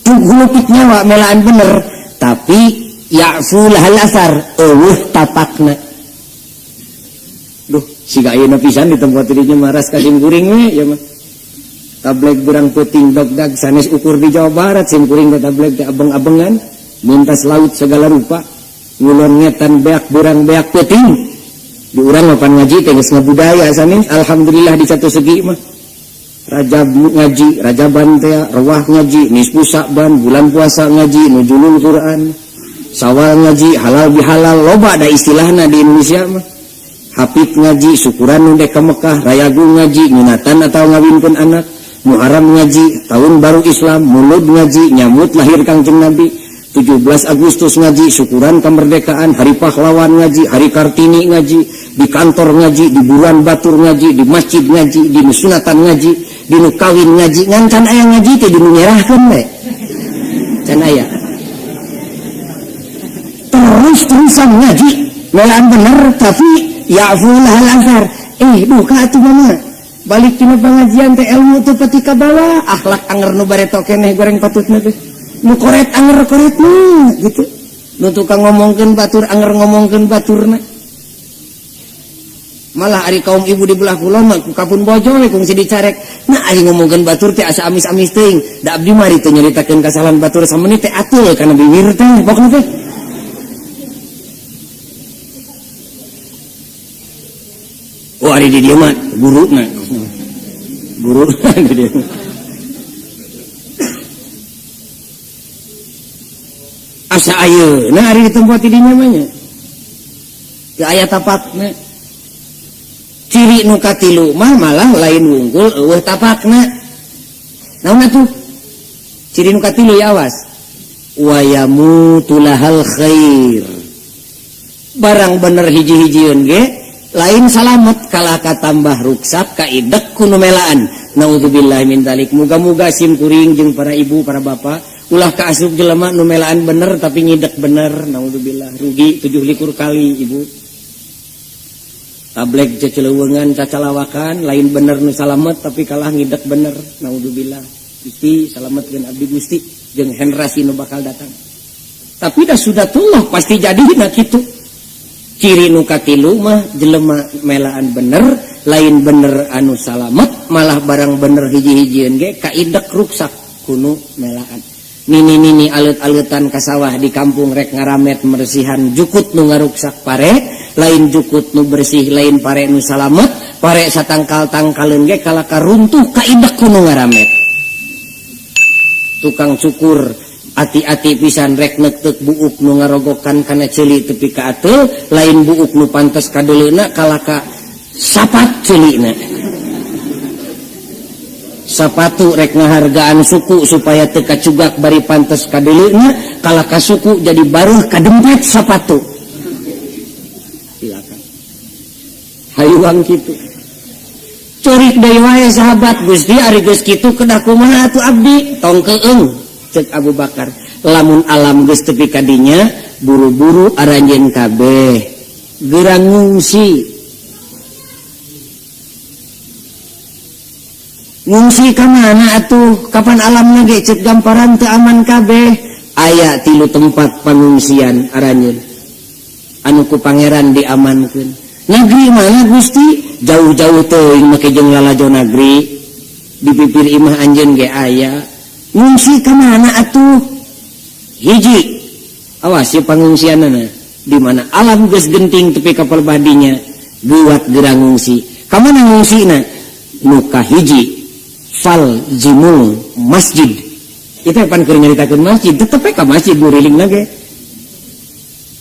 gulupit nyawa melaan bener, tapi ya'ful hal asar eueuh tapakna. Duh siga ayeuna pisan di tempat dinya maras ka simkuring we ya mah. Tableg burang peuting dogdag sanes ukur di Jawa Barat simkuring teh tableg teh abeng-abengan muntas laut segala rupa. Ngulon ngetan beak burang beak peuting. Di urang mapan ngaji teh geus ngabudaya sanes alhamdulillah di satu segi mah. Rajab ngaji, Rajaban teh rawah ngaji, nisfu Sa'ban bulan puasa ngaji, nuzulul Quran, Syawal ngaji, halal bihalal loba ada istilahna di Indonesia mah. Hafid ngaji, syukuran nu dek ka Mekah, rayagu ngaji, nyunatan atau ngawinkeun anak, Muharram ngaji, tahun baru Islam, Mulud ngaji, nyambut lahir Kangjeng Nabi, 17 Agustus ngaji, syukuran kemerdekaan, hari pahlawan ngaji, hari Kartini ngaji, di kantor ngaji, di buruan batur ngaji, di masjid ngaji, di sunatan ngaji, di nu kawin ngaji, ngan aya ngaji teh di nu nyerahkeun we. Can aya. Terus-terusan ngaji, melaan bener tapi ya'ful hal asar. Duka atuh mah. Balik tina pengajian teh ilmu teh peti ka bawah, akhlak anger nu bareto keneh goreng patutna teh. Nu koret anger koretna gitu. Nu tukang ngomongkeun batur anger ngomongkeun baturna. Malah ari kaum ibu di belah kulon mah ku kapun bojo we kungsi dicarek. Nah ari ngomongkeun batur teh asa amis-amis teuing. Da abdi mari teh nyaritakeun kasalahan batur samenit teh atul kana bibir teh pokona teh. Oh ari di dieu mah guruna. Guru di dieu. Asa ayeuna ari di tempat dinya mah nya. Teu aya tapakna. Ciri nu katilu mah malah lain wungkul eueuh tapakna. Naon atuh? Ciri nu katilu ya awas. Wa yamutulahal khair. Barang bener hiji-hijieun ge lain salamet kalah katambah ruksak kaidek kuno melaan. Naudzubillahi min dzalik. Muga-muga sim kuring jeung para ibu para bapak ulah kaasup jelema nu melaan bener tapi ngidek bener. Naudzubillah rugi 17 kali ibu. Tableg ceceleuweungan cacalawakan lain bener nu salamet tapi kalah ngidek bener. Naudzubillah. Gusti salametkeun abdi Gusti jeung generasi nu bakal datang. Tapi dah sudah tullah pasti jadi na kitu. Ciri nu katilu mah jelema melaan bener lain bener anu salamet malah barang bener hiji-hijieun ge kaidek ruksak kuno melaan. Nini alut-alutan ka sawah di kampung rek ngaramet mersihan jukut nu ngaruksak pare lain jukut nu bersih lain pare nu salamet pare satangkal-tangkaleun ge kalaka runtuh kaidek kuno ngaramet. Tukang cukur ati-ati pisan rek nektek buuk nu ngarogokan kana ceuli tepi ka ateul lain buuk nu pantes ka deuleuna kalaka sapat ceulina. Sapatu rek ngahargaan suku supaya teu kacugak bari pantes ka deuleuna kalaka suku jadi baruh kadempet sapatu. Silakan. Hayuang kitu. Corik deui wae sahabat Gusti ari geus kitu kedah kumaha atuh abdi tong keung. Cek Abu Bakar lamun alam geus tepi ka dinya buru-buru aranjeun kabeh geurang ngungsi ka mana atuh kapan alamna ge cek gamparan teu aman kabeh aya 3 tempat pangungsian aranjeun anu ku pangeran diamankeun. Negeri mana Gusti? Jauh-jauh teuing make jeung lalajo negeri di pipir imah anjeun ge aya. Ngungsi ka mana atuh? Hiji. Awas ya pangungsianana di mana alam geus genting tepi ka palebadinya buat gerang ngungsi. Ka mana ngungsina? Nu ka hiji fal jimul masjid. Itu pan keur nyaritakeun masjid, tetep ka masjid buriling lagi.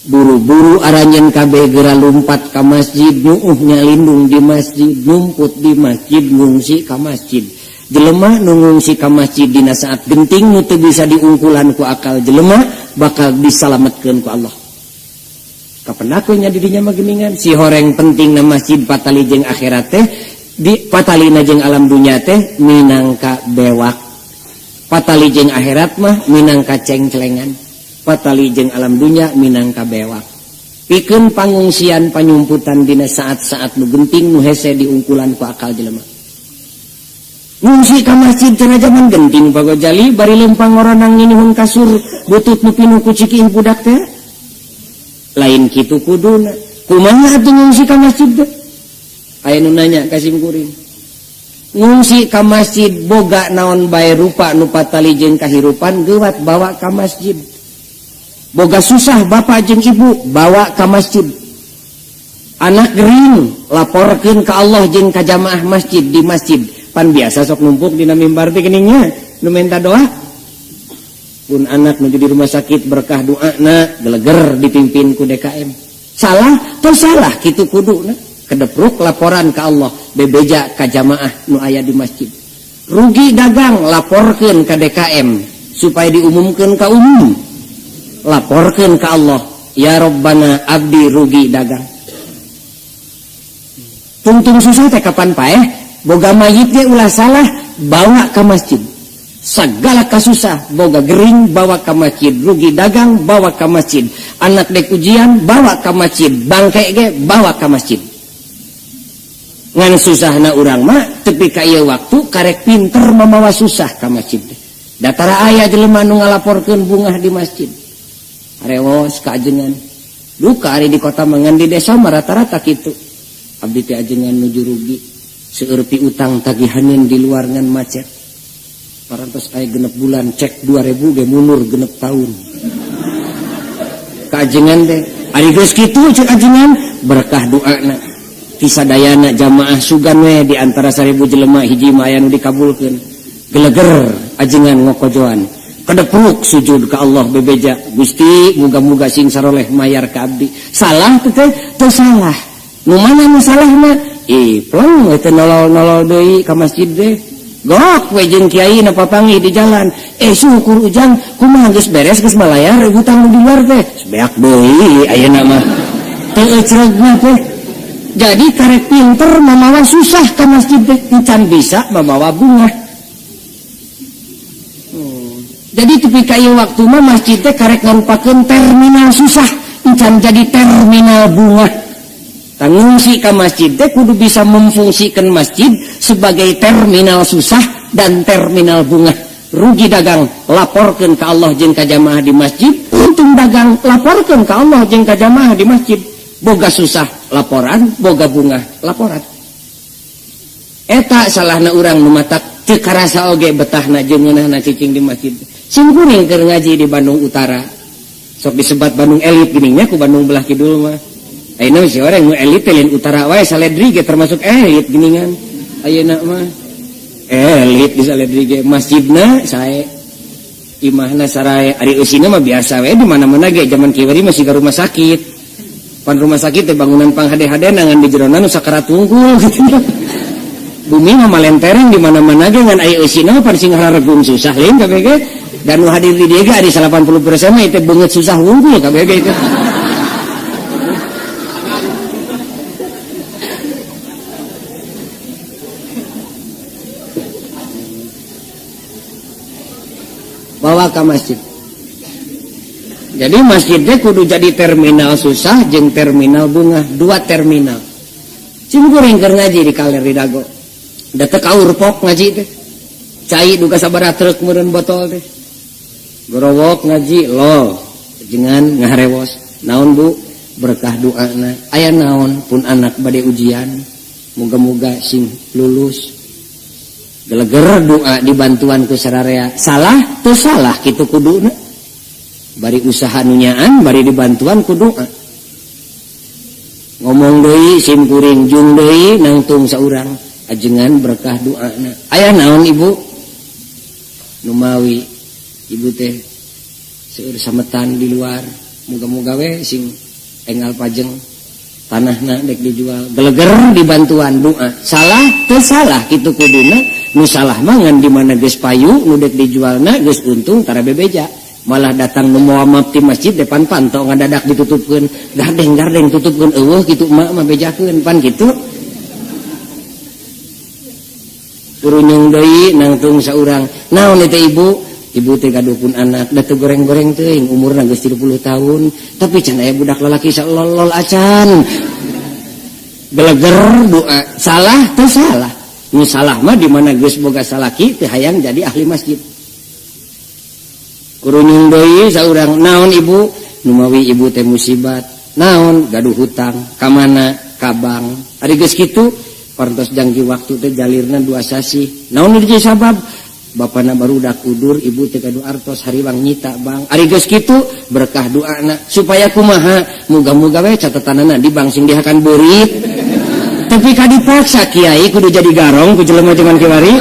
Buru-buru aranjeun kabeh geura lumpat ka masjid, nyuuh nyalindung di masjid, numput di masjid, ngungsi ka masjid. Jelema nu ngungsi ka masjid dina saat genting nu teu bisa diungkulan ku akal jelema bakal disalametkeun ku Allah. Kapendakeun nya di dinya mah geuningan si horeng penting na masjid patali jeung akhirat teh di patalina jeung alam dunya teh minangka bewak. Patali jeung akhirat mah minangka cengcelengan. Patali jeung alam dunya minangka bewak. pikeun pangungsian panyumputan dina saat-saat nu genting nu hese diungkulan ku akal jelema. Ngungsi ka masjid cenah zaman genting pagojali bari lempang oranang nginihun kasur butut nu pinuh ku cikih budak teh. Lain kitu kuduna. Kumaha atuh ngungsi ka masjid teh? Aya nu nanya ka simkuring. Ngungsi ka masjid boga naon bae rupa nu patali jeung kahirupan geuwat bawa ka masjid. Boga susah bapak jeung ibu bawa ka masjid. Anak gering laporkeun ka Allah jeung ka jamaah masjid di masjid. Pan biasa sok numpuk dina mimbar teh geuning nu minta doa. Pun anak menuju di rumah sakit berkah doana geleger dipimpin ku DKM. Salah teu salah kitu kuduna. Kedepruk laporan ka Allah bebeja ka jamaah nu aya di masjid. Rugi dagang laporkeun ka DKM supaya diumumkeun ka umum. Laporkeun ka Allah, ya Rabbana abdi rugi dagang. Tungtung susah teh kapan paeh boga mayit ge ulah salah bawa ka masjid. Sagala kasusah boga gering bawa ka masjid, rugi dagang bawa ka masjid, anak dek ujian bawa ka masjid, bangke ge bawa ka masjid. Ngan susahna urang mah tepi ka ieu waktu karek pinter mamawa susah ka masjid. Datara aya jelema nu ngalaporkeun bungah di masjid. Arewos ka ajengan. Duka ari di kota mangan di desa mah rata-rata kitu. Abdi teh ajengan nuju rugi. Seueur pi utang tagihaneun di luar ngan macet. Parantos aya genep bulan cek 2000 ge mundur genep tahun. Ka ajengan teh ari geus kitu cek ajengan berkah doana. Tisadayana jamaah sugan we di antara 1000 jelema hiji mah aya nu dikabulkeun. Geleger ajengan ngokojoan. Kedepruk sujud ka Allah bebeja. Gusti muga-muga sing saroleh mayar ka abdi. Salah teh teu salah. Nu mana nu salah mah? Plong we teh nolol-nolol deui ka masjid teh. Gok we jeung kiai na papangih di jalan. Syukur ujang kumaha geus beres geus malayar hutang di luar teh. Beak deui ayeuna mah. Teu ecreg mah teh. Jadi karek pinter mamawa susah ka masjid teh encan bisa mamawa bunga. Jadi tepi ka ieu waktu mah masjid teh karek ngarupakeun terminal susah encan jadi terminal bunga. Ngungsi ka masjid teh kudu bisa memfungsikan masjid sebagai terminal susah dan terminal bunga. Rugi dagang laporkeun ka Allah jeung ka jamaah di masjid, untung dagang laporkeun ka Allah jeung ka jamaah di masjid. Boga susah laporan, boga bunga laporan. Eta salahna urang nu matak teu karasa oge betahna jeung ngeunahna cicing di masjid. Simkuring keur ngaji di Bandung Utara. Sok disebat Bandung elit geuning nya ku Bandung belah kidul mah. Ayeuna si orang nu elit lain utara wae Saledri ge termasuk elit geuningan. Ayeuna mah elit di Saledri ge masjidna sae imahna sarae ari eusina mah biasa wae di mana-mana ge zaman kieu masih ka rumah sakit. Pan rumah sakit teh bangunan panghade-hade nangan di jerona nu sakarat unggul gitu. Bumi mah malentereng di mana-mana ge ngan aya eusina pan sing hararegum susah lain kabeh ge. Dan nu hadir di dieu ge ari 80% mah teh beungeut susah unggul kabeh ge itu. Bawa ke masjid. Jadi masjidnya kudu jadi terminal susah jeung terminal bunga, 2 terminal. Simkuring keur ngaji di Kaler di Dago. Da teu kaur pok ngaji teh. Cai duka sabaraha truk meureun botol teh. Gorowok ngaji lol jenengan ngaharewos. Naon Bu? Berkah doana. Aya naon pun anak bade ujian. Moga-moga sing lulus. Geleger doa dibantuan ku sararea. Salah teu salah kitu kuduna. Bari usaha nunyaan, bari dibantuan ku doa. Ngomong deui simkuring jung deui nangtung saurang ajengan berkah doana. Aya naon Ibu? Numawi Ibu teh seueur sametan di luar. Muga-muga we sing enggal pajeng tanahna dek dijual. Geleger dibantuan doa. Salah teu salah kitu kuduna. Nu salah mah ngan di mana geus payu nu dek dijualna geus untung tara bebeja. Malah datang nu moal map di masjid depan pantau ngadadak ditutupkeun gardeng tutupkeun eueuh kitu emak mah bejakeun pan kitu. Urunyung deui nangtung saurang. Naon teh Ibu? ibu teh gaduhkeun anak da teu goreng-goreng teuing umurna geus 30 tahun tapi can aya budak lalaki salol acan geleger doa salah teu salah nu salah mah di mana geus boga salaki teu hayang jadi ahli masjid kudu nyung deui saurang naon ibu nu mawi ibu teh musibat naon gaduh hutang ka mana ka bank ari geus kitu parantos jangki waktu teh jalirna 2 sasi naon jadi sabab bapana barudak udur ibu teh gaduh artos hariwang nyita bang ari geus kitu berkah doana supaya kumaha muga-muga we catatanana di bang sing dihakan beurit tapi ka dipaksa kiai kudu jadi garong ku jelema jaman kiwari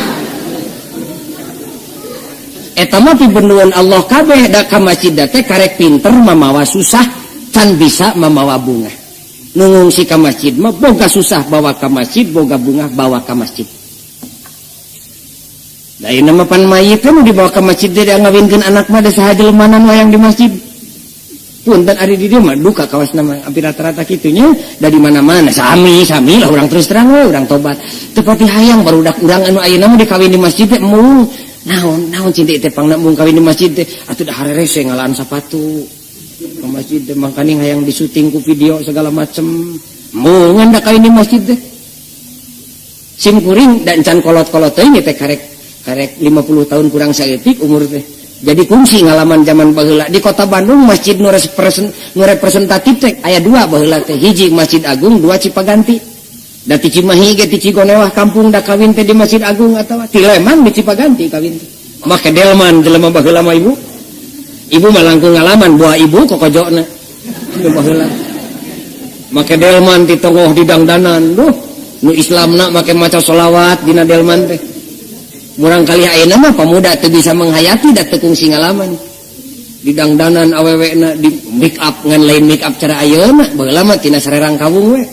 eta mah pibenduan Allah kabeh da ka masjid teh karek pinter mamawa susah can bisa mamawa bunga nu ngungsi ka masjid mah boga susah bawa ka masjid boga bunga bawa ka masjid. Da ieu mah pan mayit teh dibawa ka masjid teh ngawinkeun anak mah da saha jelemanan wayang di masjid. Punten ari di dieu mah duka kawasna mah hampir rata-rata kitu nya da di mana-mana sami lah urang terus terang we urang tobat. Teu pati hayang barudak urang anu ayeuna mah dikawin di masjid teh mung naon cinta teh pangna mung kawin di masjid teh atuh da harerese ngalaan sapatu. Ke masjid teh mangkaning hayang disuting ku video segala macem mung da kawin di masjid teh. Sim kuring dan can kolot-kolot teh teh karek 50 tahun kurang saeutik umur teh jadi kungsi ngalaman zaman baheula di kota Bandung masjid nu representatif teh aya 2 baheula teh hiji Masjid Agung 2 Cipaganti da ti Cimahi ge ti Cigonewah kampung da kawin teh di Masjid Agung atawa ti Lembang di Cipaganti kawin teh make delman jelema baheula mah ibu mah langkung ngalaman buah ibu kokojona ieu baheula make delman ti tongoh di dangdanan duh nu Islamna make maca sholawat dina delman teh murang kali ayeuna mah pemuda teu bisa menghayati da teu kungsi ngalaman di dangdanan awewena di make up ngan lain make up cara ayeuna baheula mah tina sarerang kawung we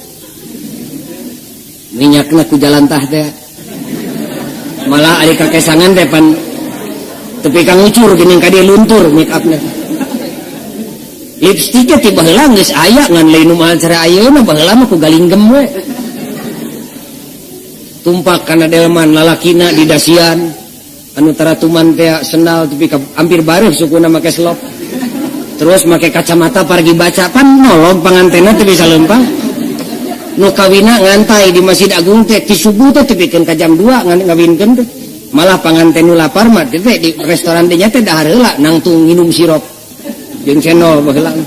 minyakna ku jalan tah teh malah ari kakesangan teh pan tepi kang ucur geuning ka dieu luntur make upna lipstiknya ti baheula geus aya ngan lain nu mahal cara ayeuna baheula mah ku galinggem we tumpak karena delman lalakina di dasian anu taratuman teh sendal tapi hampir bareuh sukuna make slop terus make kacamata pargi baca pan nolong pangantena teh bisa lempang nu kawina ngantai di Masjid Agung teh ti subuh teh tepikeun ka jam 2 ngawinkeun teh malah panganten nu lapar mah teh di restoran teh nya teh da hareula nangtung nginum sirup jeung cendol baheula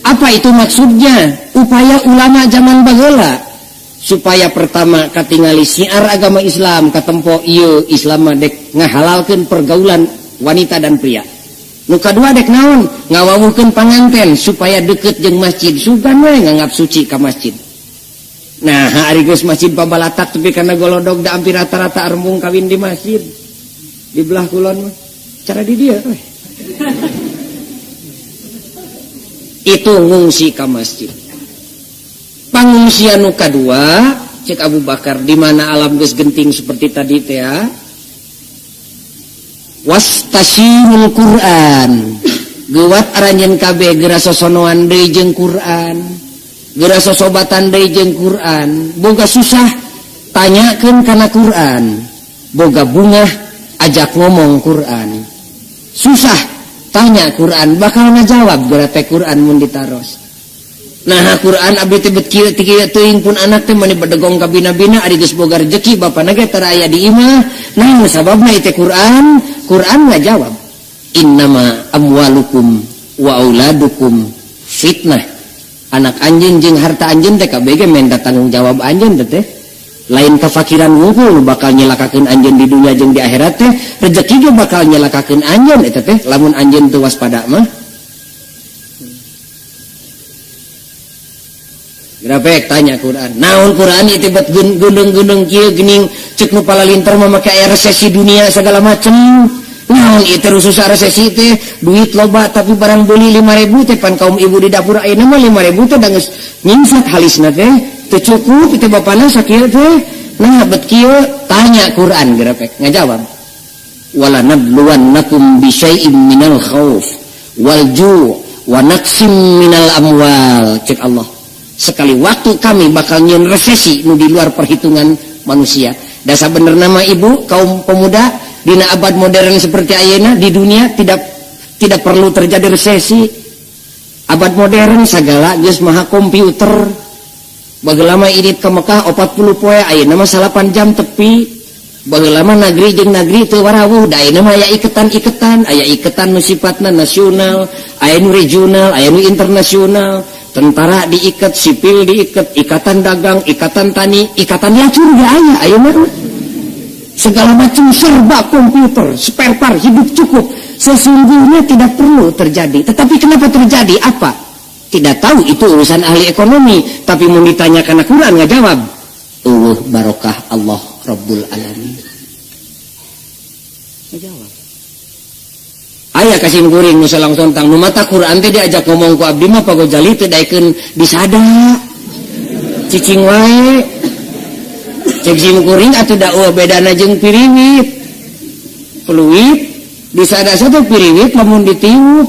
apa itu maksudnya upaya ulama zaman baheula supaya pertama katingali syiar agama Islam katempo ieu Islam mah dek ngahalalkeun pergaulan wanita dan pria nu kadua dek naon ngawawuhkeun panganten supaya deukeut jeung masjid sugan we nganggap suci ka masjid nah ari geus masjid pabalatak tapi kana golodog da hampir rata-rata arembung kawin di masjid di belah kulon mah cara di dieu itu ngungsi ka masjid. Pangungsian nu kadua cek Abu Bakar di mana alam geus genting seperti tadi teh ya. Wastasyimul Quran. Geuwat aranjeun kabeh geura sosonoan deui jeung Quran. Geura sosobatan deui jeung Quran. Boga susah tanyakeun kana Quran. Boga bungah ajak ngomong Quran. Susah tanya Quran bakal ngajawab geura teh Quran mun ditaros. Nah Quran abdi teh bet kieu teuing pun anak teh mani bedegong ka bina-bina ari geus boga rezeki bapana ge tara aya di imah. Nah sababna ieu teh Quran ngajawab. Innama amwalukum wa auladukum fitnah. Anak anjeun jeung harta anjeun teh kabeh ge men tanggung jawab anjeun teh. Lain kafakiran wungkul bakal nyelakakeun anjeun di dunia jeung di akhirat teh. Rezeki ge bakal nyelakakeun anjeun eta teh lamun anjeun teu waspada mah. Grapek tanya Quran. Naon Quran ieu bet gendeng-gendeng kieu geuning ceuk nu palalinter mah make aya resesi dunia segala macem. Naon ieu teh susah resesi teh duit loba tapi barang beli 5.000 teh pan kaum ibu di dapur ayeuna mah 5.000 teh da geus nyimsat halisna teh teu cukup teh bapana sakieu teh. Nah bet kieu tanya Quran grapek ngajawab. Wala nabluwannakum bi syai'in minal khauf wal ju' wa naqsim minal amwal cek Allah. Sekali waktu kami bakal nyeun resesi nu di luar perhitungan manusia. Da sabenerna mah ibu kaum pemuda Dina abad modern seperti ayeuna di dunia tidak perlu terjadi resesi. Abad modern segala geus maha komputer. Bagelama idit ke Mekah 40 poe ayeuna mah 8 jam tepi. Bagelama negeri jeung negeri teu warawuh da ayeuna mah aya iketan-iketan, aya iketan nu sifatna nasional, aya nu regional, aya nu internasional. Tentara diikat, sipil diikat, ikatan dagang, ikatan tani, ikatan lacur ge aya ayeuna. Segala macam serba komputer, spare part hidup cukup. Sesungguhnya tidak perlu terjadi. Tetapi kenapa terjadi? Apa? Tidak tahu, itu urusan ahli ekonomi. Tapi mau ditanya karena Quran nggak jawab. Barokah Allah Rabbul Alamin. Nggak jawab. Ayah kasih kuring nu langsung tang nu mata Quran teh diajak ngomong ku abdi mah pagojali teu daekeun disada. Cicing wae. Cek sim kuring atuh dakwah bedana jeung piriwit. Fluid disada satu piriwit lamun ditiup.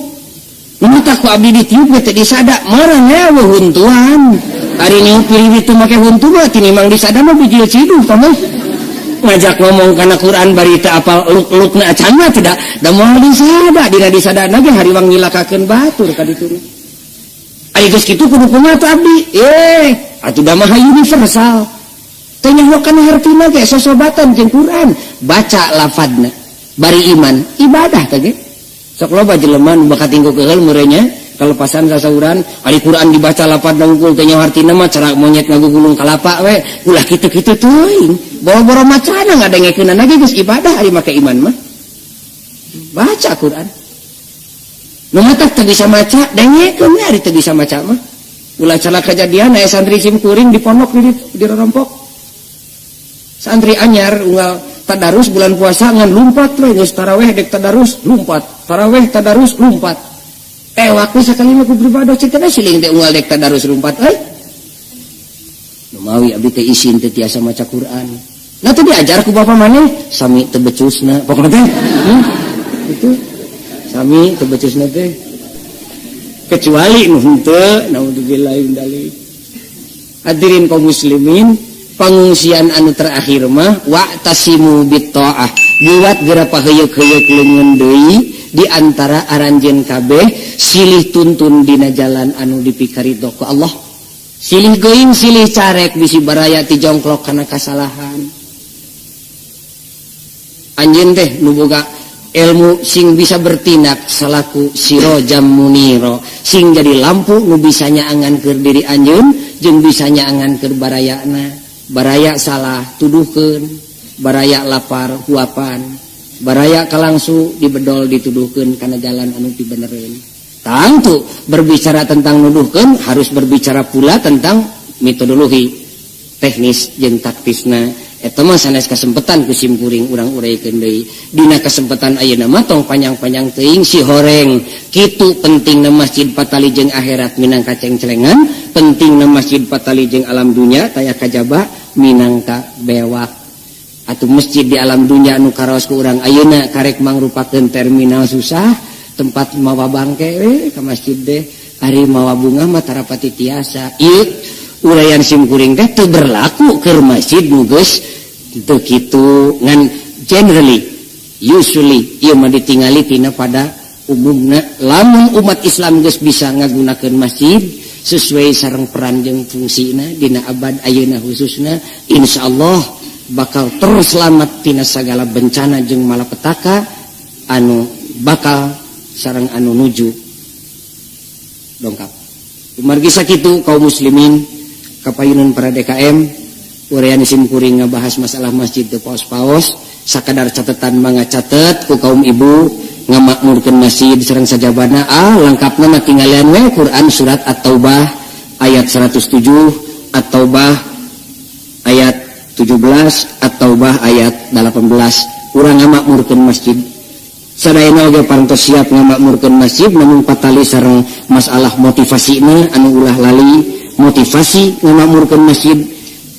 Nu tak ku abdi ditiup teh disada marahnya we huntuan. Ari niup piriwit teu make huntu mah tinimbang disada mah bijil ciduh pamah. Ngajak ngomong kana Quran bari teu apal luk-lukna acan mah tidak da moal disada dina disadana ge hariwang nyilakakeun batur ka ditu. Ari geus kitu kudu kumaha tuh abdi? Atuh da mah universal. Teu nyaho kana hartina ge sosobatan jeung Quran, baca lafadna. Bari iman, ibadah teh. Sok loba jelema nu bakat tinggal keheul meureunnya kalepasan sasauran ari Quran dibaca lapad nangkul teh nyaho artina mah cara monyet ngagugulung kalapa we ulah kitu-kitu teuing boro-boro macana ngadengekeunna ge geus ibadah ari make iman mah baca Quran nu mah teu bisa maca dengekeun we ari teu bisa maca mah ulah cara kejadian aya santri sim kuring di pondok di rorompok santri anyar unggal tadarus bulan puasa ngan lumpat we geus tarawih dek tadarus lumpat tarawih tadarus lumpat waktu sekali mah ku beribadah cek teh siling teh unggal dek tadarus lumpat nu mawi abdi teh isin teh tiasa maca Quran nah teh diajar ku bapa maneh sami teu becusna pokona teh itu sami teu becusna teh kecuali nu henteu naudzubillah min dzalik hadirin kaum muslimin pangungsian anu terakhir mah wa'tasimu bitta'ah buat gerapa heyeuk-heyeuk leungeun deui di antara aranjeun kabeh silih tuntun dina jalan anu dipikaridho ku Allah silih geuing silih carek bisi baraya ti jongklok kana kasalahan anjeun teh nu boga ilmu sing bisa bertindak salaku sirojam muniro sing jadi lampu nu bisa nyaangankeun diri anjeun jeung bisa nyaangankeun barayana baraya salah tuduhkeun baraya lapar huapan baraya kalangsu dibedol dituduhkeun kana jalan anu dibenereun tentu berbicara tentang nuduhkeun harus berbicara pula tentang metodologi teknis jeung taktisna eta mah sanes kasempatan ku sim kuring urang uraykeun deui dina kasempatan ayeuna mah tong panjang-panjang teuing si horeng kitu pentingna masjid patali jeung akhirat minangka cengcelengan pentingna masjid patali jeung alam dunya taya kajaba minangka bewak atuh masjid di alam dunya anu karaos ku urang ayeuna karek mangrupakeun terminal susah tempat mawa bangke we ka masjid deh ari mawa bunga mah tarapati tiasa ieu urayan sim kuring teh teu berlaku keur masjid nu geus teu kitu ngan generally usually ieu mah ditingali tina pada umumna lamun umat Islam geus bisa ngagunakeun masjid sesuai sareng peran jeung fungsina dina abad ayeuna khususna insyaallah bakal terselamat tina sagala bencana jeung malapetaka anu bakal sareng anu nuju dongkap margi sakitu kaum muslimin kapayunan para DKM urayana sim kuring ngabahas masalah masjid teu paos-paos sakadar catatan mangga catet ku kaum ibu ngamakmurkeun masjid sareng sajabana lengkapna mah tingalian we Quran surat At-Taubah ayat 107 At-Taubah ayat 17 At-Taubah ayat 18 urang ngamakmurkeun masjid sadayana oge parantos siap ngamakmurkeun masjid namun patali sareng masalah motivasina anu ulah lali motivasi ngamakmurkeun masjid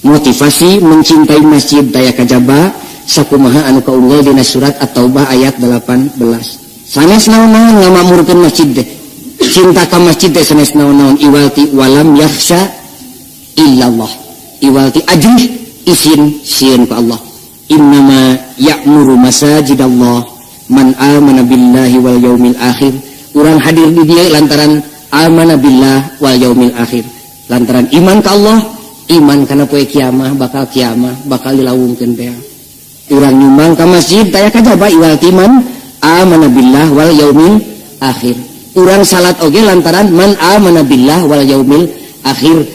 motivasi mencintai masjid daya kajaba sakumaha anu kaunggul dina surat At-Taubah ayat 18 sanes naon-naon ngamakmurkeun masjid teh cinta ka masjid teh sanes naon-naon iwalti walam yakhsha illallah iwalti ajrih isin sieun ku Allah innama ya'muru masajidallah man amana billahi wal yaumil akhir. Urang hadir di dia lantaran amana billah wal yaumil akhir, lantaran iman ka Allah, iman kana poe kiamah, bakal dilawungkeun teh. Urang nyumbang ka masjid taya kajaba iwal timan amana billah wal yaumil akhir. Urang salat oge lantaran man amana billah wal yaumil akhir.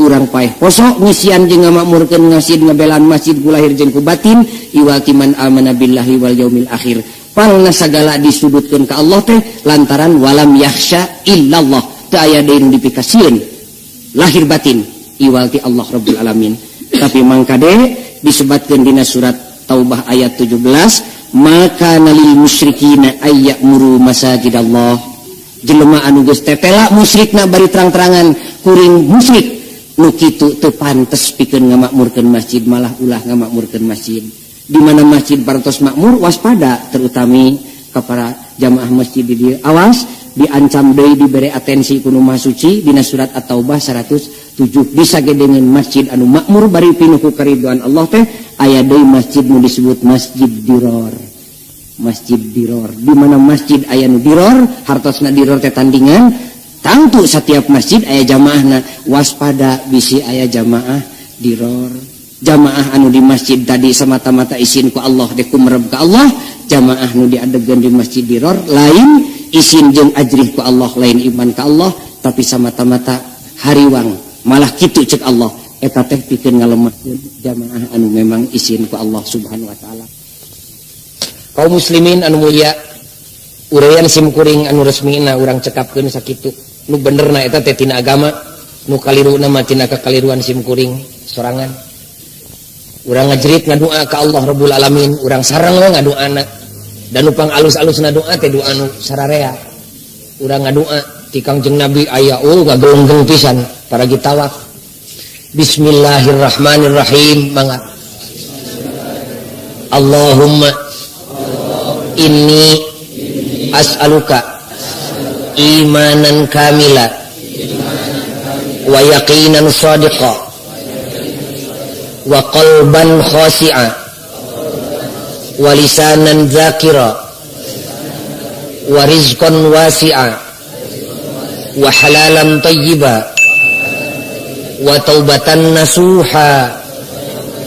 Urang paeh poso ngisian jeung ngamakmurkeun masjid ngabelaan masjid ku lahir jeung ku batin iwal timan amana billahi wal yaumil akhir. Palna sagala disudutkeun ka Allah teh lantaran walam yakhsha illallah, teu aya deui nu dipikasieun lahir batin iwal ti Allah Rabbul Alamin. Tapi mangkade disebutkeun dina surat Taubah ayat 17, maka nalil musyrikina ayyamuru masajidallah. Jelema anu geus tetela musyrikna bari terang-terangan kuring musyrik nu kitu teu pantes pikeun ngamakmurkeun masjid, malah ulah ngamakmurkeun masjid. Di mana masjid parantos makmur waspada, terutami kepada jamaah masjid di dieu. Awas diancam deui dibere atensi ku nu maha suci dina surat At-Taubah 107. Disagedengeun masjid anu makmur bari pinuh ku karidhoan Allah teh aya deui masjid nu disebut masjid diror. Masjid diror, di mana masjid aya nu diror, hartosna diror teh tandingan. Tangtu setiap masjid aya jamaahna, waspada bisi aya jamaah diror. Jamaah anu di masjid tadi semata-mata isin ku Allah dek kumereb ka Allah, jamaah nu diadegan di masjid diror lain isin jeung ajrih ku Allah, lain iman ka Allah, tapi semata-mata hariwang malah kitu ceuk Allah. Eta teh pikeun ngalemahkeun jamaah anu memang isin ku Allah Subhanahu wa taala. Kaum muslimin anu mulia, ureuyan simkuring anu resmina urang cekapkeun sakitu. Nu benerna eta teh tina agama, nu kaliruna mah tina kakaliruan simkuring sorangan. Urang ngajrit ngadua ka Allah Rabbul Alamin, urang sareng we ngadoana. Dan nu pang-alus-alusna doa teh doa nu sararea. Urang ngadua ti Kangjeng Nabi aya ngagelenggeng pisan para gitawaf. Bismillahirrahmanirrahim. Mangga. Allahumma inni as'aluka imanan kamila wa yaqinan shadiqa wa qalban khasi'a wa lisanan dzakira wa rizqan wasi'a wa halalan tayyiba wa taubatan nasuha